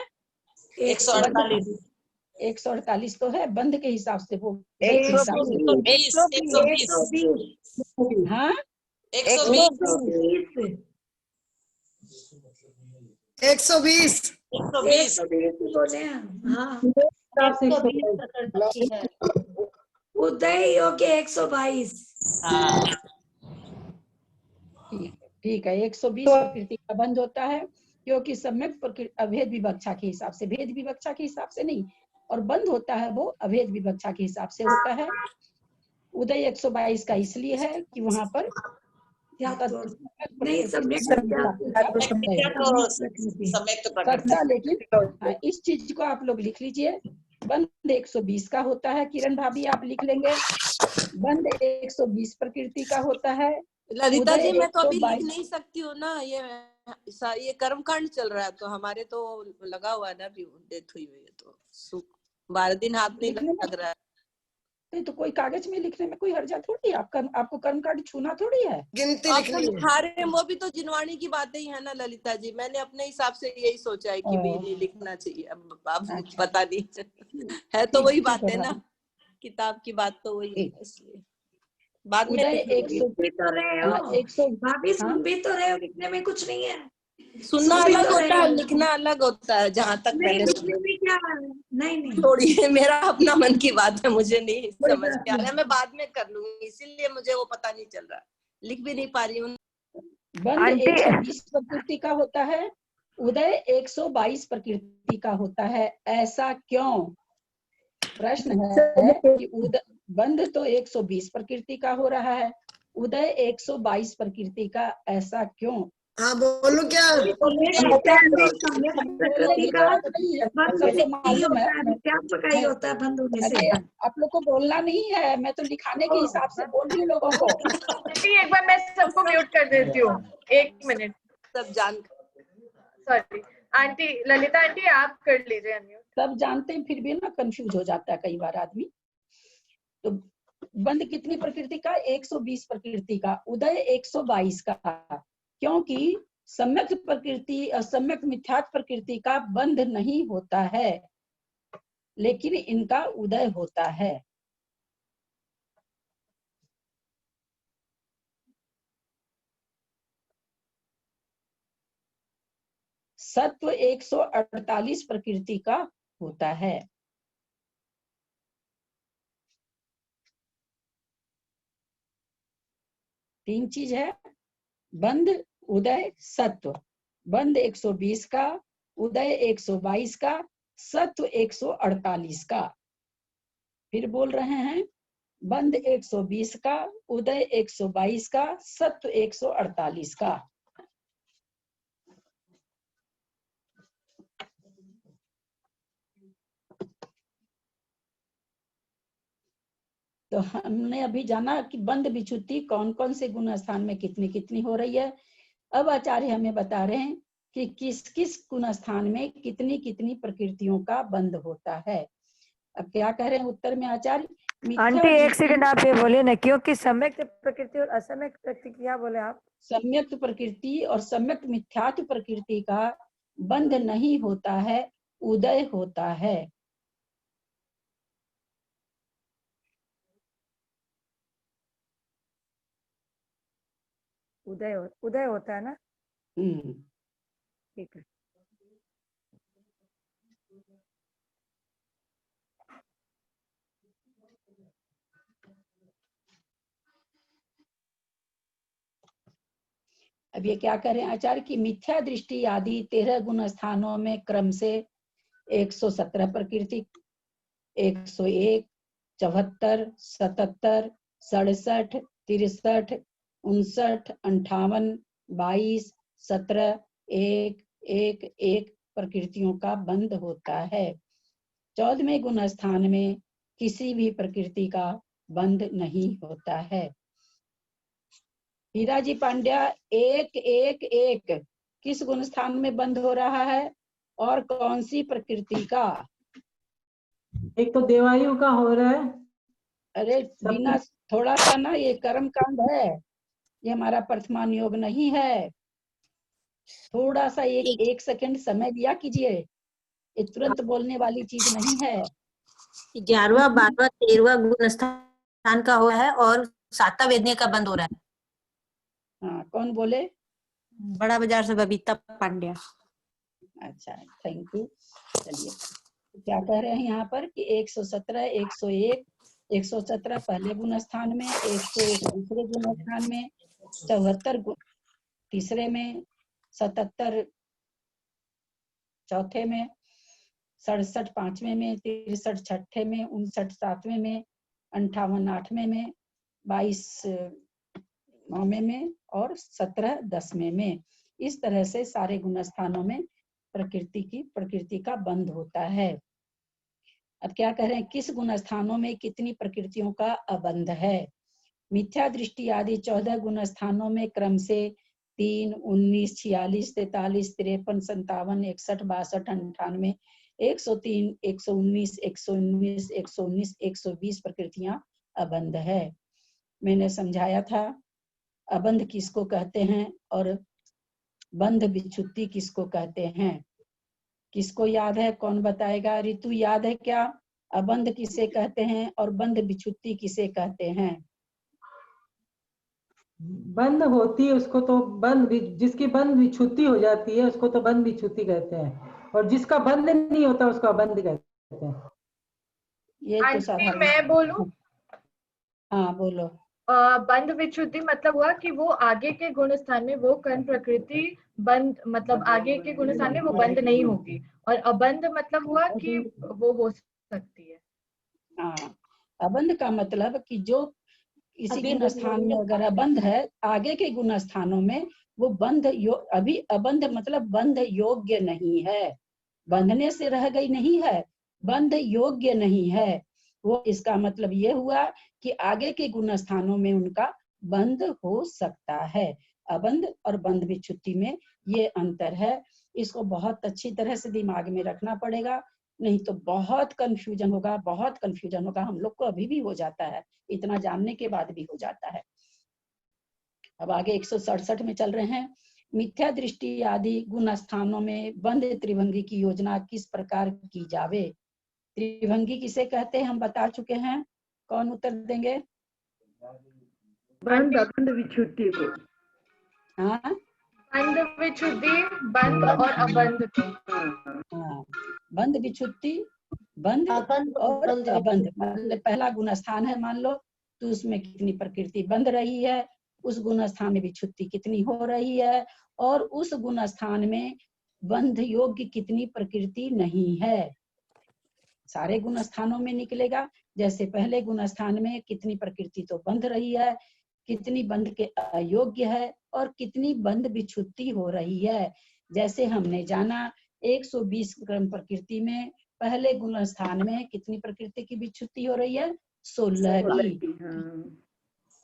H: 148।
A: 148 तो है, बंध के हिसाब से वो
H: 120।
A: हाँ,
O: 120
D: बोले हाँ। उदय योग्य 122।
A: ठीक है। 120 प्रकृति का बंध होता है, क्योंकि सब में अभेद विवक्षा के हिसाब से, भेद विवक्षा के हिसाब से नहीं, और बंद होता है वो अभेद विवक्षा के हिसाब से होता है। उदय 122 का इसलिए है कि वहां पर लेकिन इस चीज को आप लोग लिख लीजिए। बंद 120 का होता है। किरण भाभी आप लिख लेंगे, बंद 120 प्रकृति का होता है।
E: ललिता जी, मैं तो अभी लिख नहीं सकती हूँ ना, ये कर्मकांड चल रहा है, तो हमारे तो लगा हुआ है ना, अभी डेथ हुई है तो 12 दिन हाथ नहीं लग रहा है।
A: नहीं तो कोई कागज में लिखने में कोई हर्जा थोड़ी है। आपको कर्मकांड छूना थोड़ी है,
O: गिनती लिखनी है।
E: लिखा वो भी तो जिनवाणी की बातें ही है ना ललिता जी। मैंने अपने हिसाब से यही सोचा है कि भी लिखना चाहिए। अब पता नहीं है तो वही बात है ना, किताब की बात तो वही है, इसलिए बाद में
D: भाभी सुन भी तो रहे हो, लिखने में कुछ नहीं है।
E: सुनना अलग होता है, लिखना अलग होता है। जहाँ तक मैंने
D: नहीं
E: छोड़िए, मेरा अपना मन की बात है, मुझे नहीं समझ में आ रहा है, मैं बाद में कर लूंगी, इसीलिए मुझे वो पता नहीं चल रहा, लिख भी नहीं पा रही हूँ।
A: बंद 120 प्रकृति का होता है, उदय 122 प्रकृति का होता है। ऐसा क्यों? प्रश्न है कि बंद तो 120 प्रकृति का हो रहा है, उदय 122 प्रकृति का, ऐसा क्यों?
O: हाँ, बोलो क्या?
A: आप लोग को बोलना नहीं है, मैं तो लिखाने के हिसाब से बोल रही हूँ लोगों को।
B: एक बार मैं सबको म्यूट कर देती हूँ, 1 मिनट।
E: सब जान,
B: सॉरी आंटी, ललिता आंटी आप कर लीजिए अनम्यूट।
A: सब जानते हैं, फिर भी ना कंफ्यूज हो जाता है कई बार आदमी। तो बंध कितनी प्रकृति का? 120 प्रकृति का। उदय 122 का, क्योंकि सम्यक प्रकृति और सम्यक मिथ्यात्व प्रकृति का बंध नहीं होता है, लेकिन इनका उदय होता है। सत्व 148 प्रकृति का होता है। तीन चीज है, बंध, उदय, सत्व। बंध 120 का, उदय 122 का, सत्व 148 का। फिर बोल रहे हैं, बंध 120 का, उदय 122 का, सत्व 148 का। तो हमने अभी जाना कि बंध विच्युति कौन कौन से गुण स्थान में कितनी कितनी हो रही है। अब आचार्य हमें बता रहे हैं कि किस किस गुण स्थान में कितनी कितनी प्रकृतियों का बंध होता है। अब क्या कह रहे हैं उत्तर में आचार्य?
P: आंटी एक सेकंड आप ये बोले ना, क्योंकि सम्यक प्रकृति और असम्यक प्रकृति, क्या बोले आप?
A: सम्यक प्रकृति और सम्यक मिथ्यात्व प्रकृति का बंध नहीं होता है, उदय होता है।
P: उदय होता है ना? ठीक है।
A: अब ये क्या करें आचार्य की मिथ्या दृष्टि आदि 13 गुण स्थानों में क्रम से 117 प्रकृति, 101, 74, 77, 67, 63, 59, 58, 22, 17, 1, 1, 1 प्रकृतियों का बंध होता है। 14वें गुण स्थान में किसी भी प्रकृति का बंध नहीं होता है। हीरा जी पांड्या, 1, 1, 1 किस गुण स्थान में बंद हो रहा है और कौन सी प्रकृति का?
K: एक तो देवायु का हो रहा है।
A: अरे बिना थोड़ा सा ना, ये कर्म कांड है, ये हमारा प्रथमान योग नहीं है। थोड़ा सा एक सेकंड समय दिया कीजिए, ये तुरंत बोलने वाली चीज नहीं है।
Q: 11वां 12वां 13वां गुण स्थान का हुआ है और 7वां वेदनीय का बंद हो रहा है।
A: हाँ, कौन बोले?
Q: बड़ा बाजार से बबीता पांड्या।
A: अच्छा, थैंक यू। चलिए, क्या कह रहे हैं यहाँ पर कि 117, 101, 117 पहले गुण स्थान में, 101 दूसरे गुण स्थान में, 74 तीसरे में, 77 चौथे में, 67 पांचवें में, 63 छठे में, 59 सातवें में, 58 आठवें में, 22 नौवें में और 17 10वें में। इस तरह से सारे गुण स्थानों में प्रकृति का बंध होता है। अब क्या कह रहे हैं, किस गुण स्थानों में कितनी प्रकृतियों का अबंध है? मिथ्या दृष्टि आदि 14 गुण स्थानों में क्रम से 3, 19, 46, 43, 53, 57, 61, 62, 98, 103, 119, 119, 119, 120 प्रकृतियां अबंध है। मैंने समझाया था अबंध किसको कहते हैं और बंध विच्युति किसको कहते हैं। किसको याद है? कौन बताएगा? ऋतु याद है क्या? अबंध किसे कहते हैं और बंध विच्युति किसे कहते हैं?
K: बंद होती है उसको तो बंद, जिसकी बंद विच्युति हो जाती है उसको तो बंद विच्युति कहते हैं, और जिसका बंद नहीं होता उसको अबंध कहते हैं।
A: ये तो साधारण।
B: मैं बोलूं?
A: हाँ बोलो।
B: बंध विच्युति मतलब हुआ कि वो आगे के गुण स्थान में वो कर्म प्रकृति बंद, मतलब आगे के गुण स्थान में वो बंद नहीं होगी, और अबंध मतलब हुआ कि वो हो सकती है।
A: हाँ, अबंध का मतलब कि जो किसी गुण स्थान में अगर अबंध है, आगे के गुण स्थानों में वो बंध अभी अबंध मतलब बंध योग्य नहीं है, बंधने से रह गई नहीं है, बंध योग्य नहीं है। वो इसका मतलब ये हुआ कि आगे के गुण स्थानों में उनका बंध हो सकता है। अबंध और बंध विच्युति में ये अंतर है, इसको बहुत अच्छी तरह से दिमाग में रखना पड़ेगा, नहीं तो बहुत कंफ्यूजन होगा, बहुत कंफ्यूजन होगा। हम लोग को अभी भी हो जाता है, इतना जानने के बाद भी हो जाता है। अब आगे 167 में चल रहे हैं। मिथ्या दृष्टि आदि गुण स्थानों में बंध त्रिभंगी की योजना किस प्रकार की जावे? त्रिभंगी किसे कहते हैं हम बता चुके हैं, कौन उत्तर देंगे?
B: बंध अबंध विच्छुद्धि को।
A: हाँ,
B: बंध विच्छुद्धि, बंध और अबंध को।
A: हाँ, बंध विच्छुद्धि, बंध और अबंध। मतलब पहला गुण स्थान है मान लो, तो उसमें कितनी प्रकृति बंध रही है, उस गुण स्थान में विच्छुद्धि कितनी हो रही है, और उस गुण स्थान में बंध योग्य कितनी प्रकृति नहीं है। सारे गुण स्थानों में निकलेगा। जैसे पहले गुण स्थान में कितनी प्रकृति तो बंध रही है, कितनी बंध के अयोग्य है, और कितनी बंध विच्छुद्धि हो रही है। जैसे हमने जाना 120 क्रम प्रकृति में पहले गुण स्थान में कितनी प्रकृति की विच्छुद्धि हो रही है? 16 की।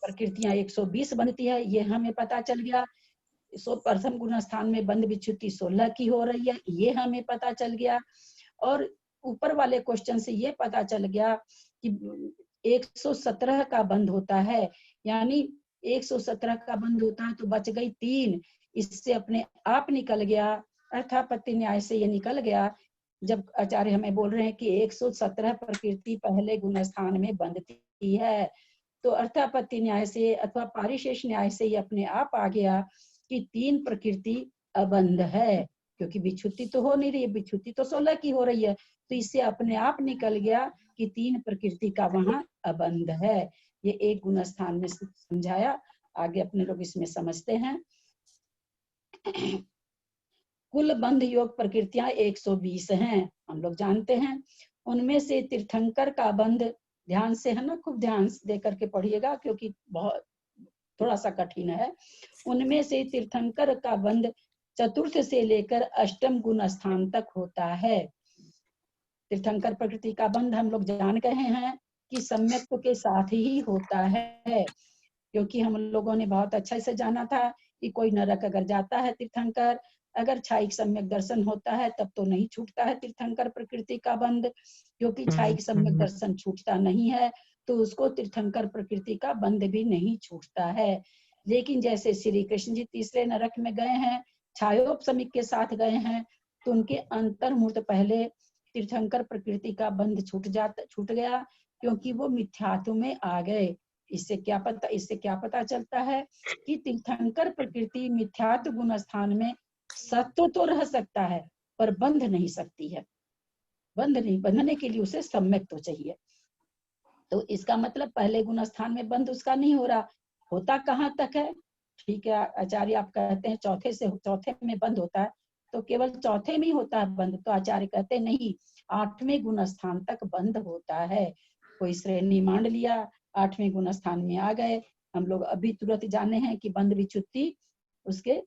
A: प्रकृतियां 120 बनती है, ये हमें पता चल गया। प्रथम गुण स्थान में बंध विच्छुद्धि 16 की हो रही है, ये हमें पता चल गया। और ऊपर वाले क्वेश्चन से ये पता चल गया कि 117 का बंध होता है, यानी 117 का बंध होता है तो बच गई 3। इससे अपने आप निकल गया, अर्थापत्ति न्याय से ये निकल गया। जब आचार्य हमें बोल रहे हैं कि 117 प्रकृति पहले गुण स्थान में बंधती है, तो अर्थापत्ति न्याय से अथवा पारिशेष न्याय से ये अपने आप आ गया कि 3 प्रकृति अबंध है, क्योंकि विच्छुद्धि तो हो नहीं रही है, विच्छुद्धि तो 16 की हो रही है, तो इससे अपने आप निकल गया कि 3 प्रकृति का वहां अबंध है। ये एक गुण स्थान में समझाया, आगे अपने लोग इसमें समझते हैं। कुल बंध योग प्रकृतियां 120 हैं, हम लोग जानते हैं। उनमें से तीर्थंकर का बंध, ध्यान से है ना, खूब ध्यान दे करके पढ़िएगा क्योंकि बहुत थोड़ा सा कठिन है। उनमें से तीर्थंकर का बंध चतुर्थ से लेकर अष्टम गुण स्थान तक होता है। तीर्थंकर प्रकृति का बंध हम लोग जान गए हैं कि सम्यक्त्व के साथ ही होता है, क्योंकि हम लोगों ने बहुत अच्छा से जाना था कि कोई नरक अगर जाता है तीर्थंकर, अगर छायिक सम्यक दर्शन होता है तब तो नहीं छूटता है तीर्थंकर प्रकृति का बंध, क्योंकि छायिक सम्यक दर्शन छूटता नहीं है तो उसको तीर्थंकर प्रकृति का बंध भी नहीं छूटता है। लेकिन जैसे श्री कृष्ण जी तीसरे नरक में गए हैं, छायोपशमिक के साथ गए हैं, तो उनके अंतर्मुहूर्त पहले तीर्थंकर प्रकृति का बंध छूट गया, क्योंकि वो मिथ्यात्व में आ गए। इससे क्या पता चलता है कि तीर्थंकर प्रकृति मिथ्यात्व गुण स्थान में सत्व तो रह सकता है पर बंध नहीं सकती है। बंधने के लिए उसे सम्यक तो चाहिए। तो इसका मतलब पहले गुण स्थान में बंध उसका नहीं हो रहा, होता कहाँ तक है? ठीक है आचार्य, आप कहते हैं चौथे में बंद होता है, तो केवल चौथे में ही होता है बंद, तो आचार्य कहते हैं नहीं, 8वें गुण स्थान तक बंद होता है। कोई श्रेणी मान लिया, 8वें गुण स्थान में आ गए। हम लोग अभी तुरंत जाने हैं कि बंध विच्छुद्धि उसके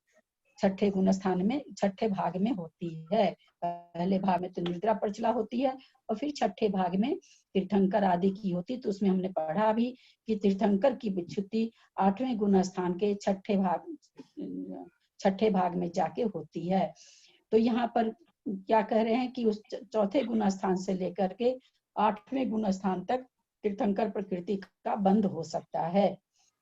A: 6ठे गुण स्थान में 6ठे भाग में होती है। पहले भाग में तो निद्रा प्रचला होती है और फिर 6ठे भाग में तीर्थंकर आदि की होती, तो उसमें हमने पढ़ा भी कि तीर्थंकर की विच्छुद्धि 8वें गुण स्थान के 6ठे भाग में जाके होती है। तो यहाँ पर क्या कह रहे हैं कि उस चौथे गुण स्थान से लेकर के 8वें गुण स्थान तक तीर्थंकर प्रकृति का बंध हो सकता है,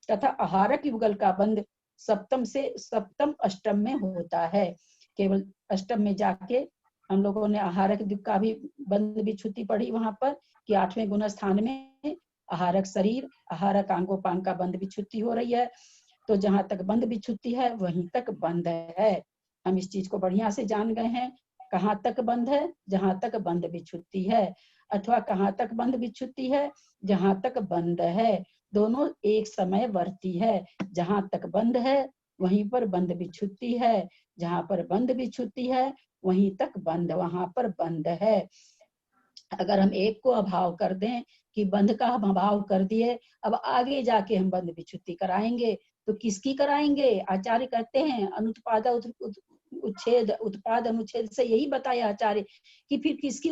A: तथा आहारक युगल का बंध सप्तम से सप्तम अष्टम में होता है। केवल अष्टम में जाके हम लोगों ने आहारक युग का भी बंध विच्छुद्धि पढ़ी वहां पर कि 8वें गुण स्थान में आहारक शरीर, आहारक अंगोपांग का बंध विच्छुद्धि हो रही है। तो जहां तक बंध विच्छुद्धि है वहीं तक बंध है। हम इस चीज को बढ़िया से जान गए हैं। कहाँ तक बंध है? जहां तक बंध विच्छुद्धि है, अथवा कहाँ तक बंध विच्छुद्धि है? जहां तक बंध है। दोनों एक समय वर्ती है। जहां तक बंध है वहीं पर बंध विच्छुद्धि है, जहां पर बंध विच्छुद्धि है वहीं तक बंध, वहां पर बंध है। अगर हम एक को अभाव कर दें कि बंध का हम अभाव कर दिए, अब आगे जाके हम बंध विच्छुद्धि कराएंगे, तो किसकी कराएंगे? आचार्य कहते हैं अनुत्पाद उच्छेद, उत्पाद अनुच्छेद से यही बताया आचार्य कि फिर किसकी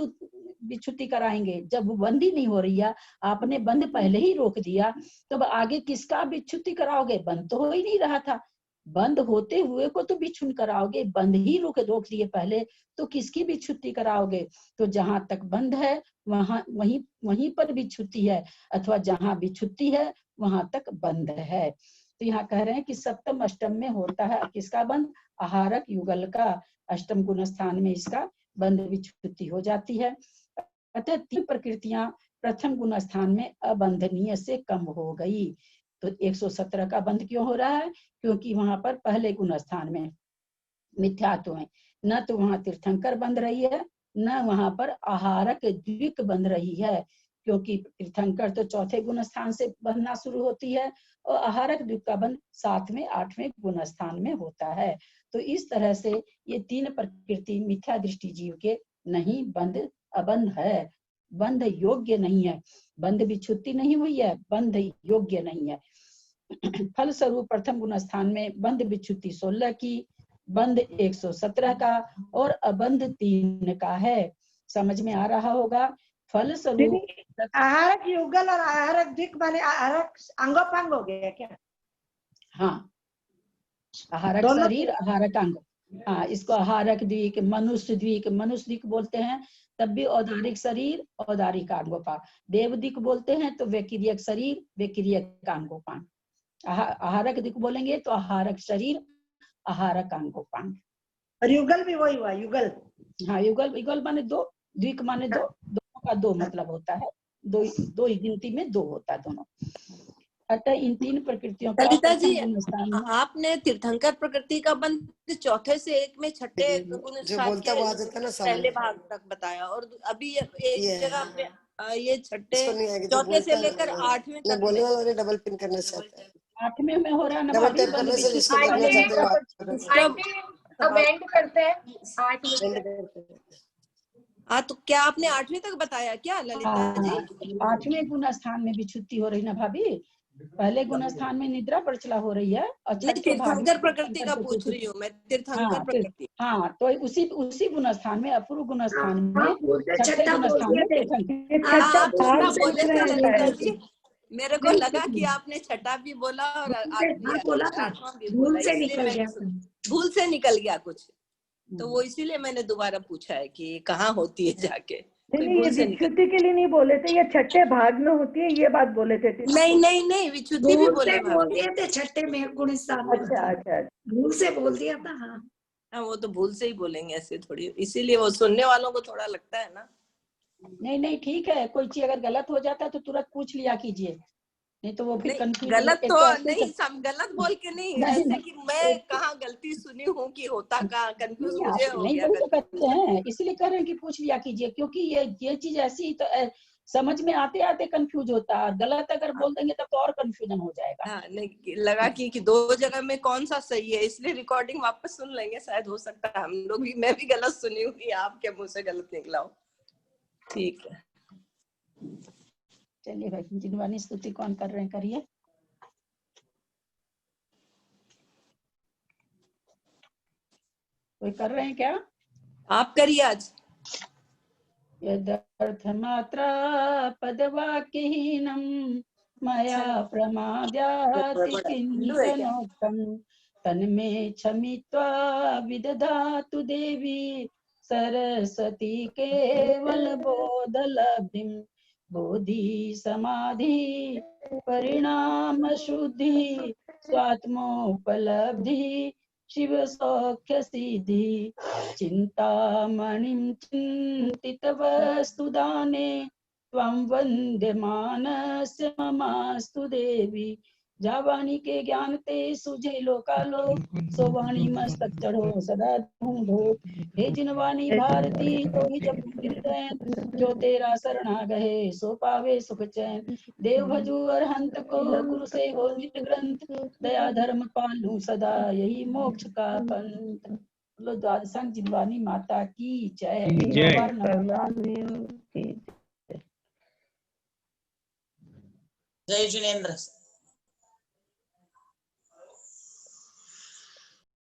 A: विच्छुद्धि कराएंगे? जब वो बंद ही नहीं हो रही है, आपने बंद पहले ही रोक दिया, तो अब आगे किसका विच्छुद्धि कराओगे? बंद तो हो ही नहीं रहा था, बंद होते हुए को तो बिछुन कराओगे, बंद ही रोक लिए पहले तो किसकी बिछुती कराओगे? तो जहां तक बंद है वहीं पर बिछुती है, अथवा जहां बिछुती है वहां तक बंद है। तो यहाँ कह रहे हैं कि सप्तम अष्टम में होता है किसका बंद? आहारक युगल का। अष्टम गुण स्थान में इसका बंद विच्छुति हो जाती है। अतः 3 प्रकृतियां प्रथम गुण स्थान में अबंधनीय से कम हो गई। तो 117 का बंध क्यों हो रहा है? क्योंकि वहां पर पहले गुण स्थान में मिथ्यात्व है, न तो वहां तीर्थंकर बंध रही है, न वहां पर आहारक द्विक बंध रही है, क्योंकि तीर्थंकर तो चौथे गुण स्थान से बंधना शुरू होती है और आहारक द्विक का बंध 7वें 8वें गुण स्थान में होता है। तो इस तरह से ये 3 प्रकृति मिथ्या दृष्टि जीव के नहीं बंध अबंध है, बंध योग्य नहीं है, बंध विच्छुति नहीं हुई है, बंध योग्य नहीं है। फल स्वरूप प्रथम गुण स्थान में बंध विच्छुति 16 की, बंध 117 का और अबंध 3 का है। समझ में आ रहा होगा? फल स्वरूप
C: आहारक युगल और आहारक द्विक माने आहारक अंगोपांग हो गया क्या?
A: हाँ, आहारक शरीर आहारक अंग। हाँ, इसको आहारक द्विक, मनुष्य द्विक बोलते हैं, तब भी औदारिक शरीर औदारिक अंगोपांग। देवदिक बोलते हैं तो वैक्रियक शरीर वैक्रियक अंगोपांग। आहारक दिक बोलेंगे तो आहारक शरीर आहारक अंगोपांग।
C: और युगल भी वही हुआ, युगल।
A: हाँ, युगल माने 2, द्विक माने 2, दोनों का 2 मतलब होता है, दो ही गिनती में 2 होता है दोनों। अतः इन 3 प्रकृतियों का
E: ललिता जी, आपने तीर्थंकर प्रकृति का बंध चौथे से 1 में छठे गुण स्थान के पहले भाग तक बताया, और अभी एक जगह आपने ये छठे चौथे से लेकर 8वें तक
O: बोलने वाले डबल पिन करना चाहते हैं।
A: 8वें में हो रहा है ना,
O: डबल टैप करने से जिसको करना चाहते हो
B: अब एंड करते हैं 8 बजे।
E: हाँ, तो क्या आपने 8वें तक बताया क्या ललिता जी?
A: 8वें गुण स्थान में विच्छुति हो रही ना भाभी, पहले गुण स्थान में निद्रा प्रचला हो रही है और छठे भाग में
E: तीर्थंकर प्रकृति का पूछ रही हूँ मैं, तीर्थंकर प्रकृति।
A: हाँ, तो उसी गुण स्थान में, अपूर्व गुण स्थान में, छठे गुण स्थान में
E: तीर्थंकर। मेरे को लगा कि आपने छठा भी बोला और 8वां भी बोला, इसलिए भूल से निकल गया कुछ, तो वो इसीलिए मैंने दोबारा पूछा है कि कहाँ होती है जाके।
R: नहीं, ये विच्छुति के लिए नहीं बोले थे, ये छठे भाग में होती है, ये बात बोले थे।
E: नहीं, विच्छुति भी बोल
D: दिए थे छठे में गुण स्थान में।
R: अच्छा,
D: भूल से बोल दिया था।
E: हाँ, वो तो भूल से ही बोलेंगे ऐसे थोड़ी, इसीलिए वो सुनने वालों को थोड़ा लगता है ना।
A: नहीं, ठीक है, कोई चीज अगर गलत हो जाता है तो तुरंत पूछ लिया कीजिए, नहीं तो वो फिर कंफ्यूज।
E: गलत तो नहीं, गलत बोल के नहीं, ऐसे कि मैं कहाँ गलती सुनी हूँ कि होता कहाँ, कंफ्यूज मुझे हो गया।
A: नहीं, तो कहते हैं इसलिए कह रहे हैं कि पूछ लिया कीजिए, क्योंकि ये चीज ऐसी तो समझ में आते आते कंफ्यूज होता है, और गलत अगर बोल देंगे तब तो और कंफ्यूजन हो जाएगा।
E: हाँ, नहीं लगा कि 2 जगह में कौन सा सही है, इसलिए रिकॉर्डिंग वापस सुन लेंगे, शायद हो सकता है हम लोग भी, मैं भी गलत सुनी हूँ कि आपके मुंह से गलत निकला हो। ठीक है,
A: चलिए भाई, जिनवानी स्तुति कौन कर रहे हैं करिए। कोई कर रहे हैं क्या?
E: आप करिए आज।
A: यदर्थ मात्रा पदवाक्यहीनम मया प्रमाद्याति किंचनोक्तम तन्मे क्षमित्वा विदधातु देवी सरस्वती केवल बोधलब्धिम। बोधि समाधि परिणाम शुद्धि स्वात्मोपलब्धि शिव सौख्य सिद्धि। चिंतामणिं चिंतित वस्तुदाने त्वं वन्द्यमानस्य ममास्तु देवी। जावाणी के ज्ञान ते सुझे लोकालो सोवाणी मस्तक चढ़ो सदा ढूंढो। हे जिनवाणी भारती तो ही जब हृदय जो तेरा शरणा गए सो पावे सुख चैन। देव भजू अरहंत को गुरु से हो नित ग्रंथ दया धर्म पालू सदा यही मोक्ष का पंथ। बोलो द्वादशांग जिनवानी माता की जय।
H: जय जिनेन्द्र।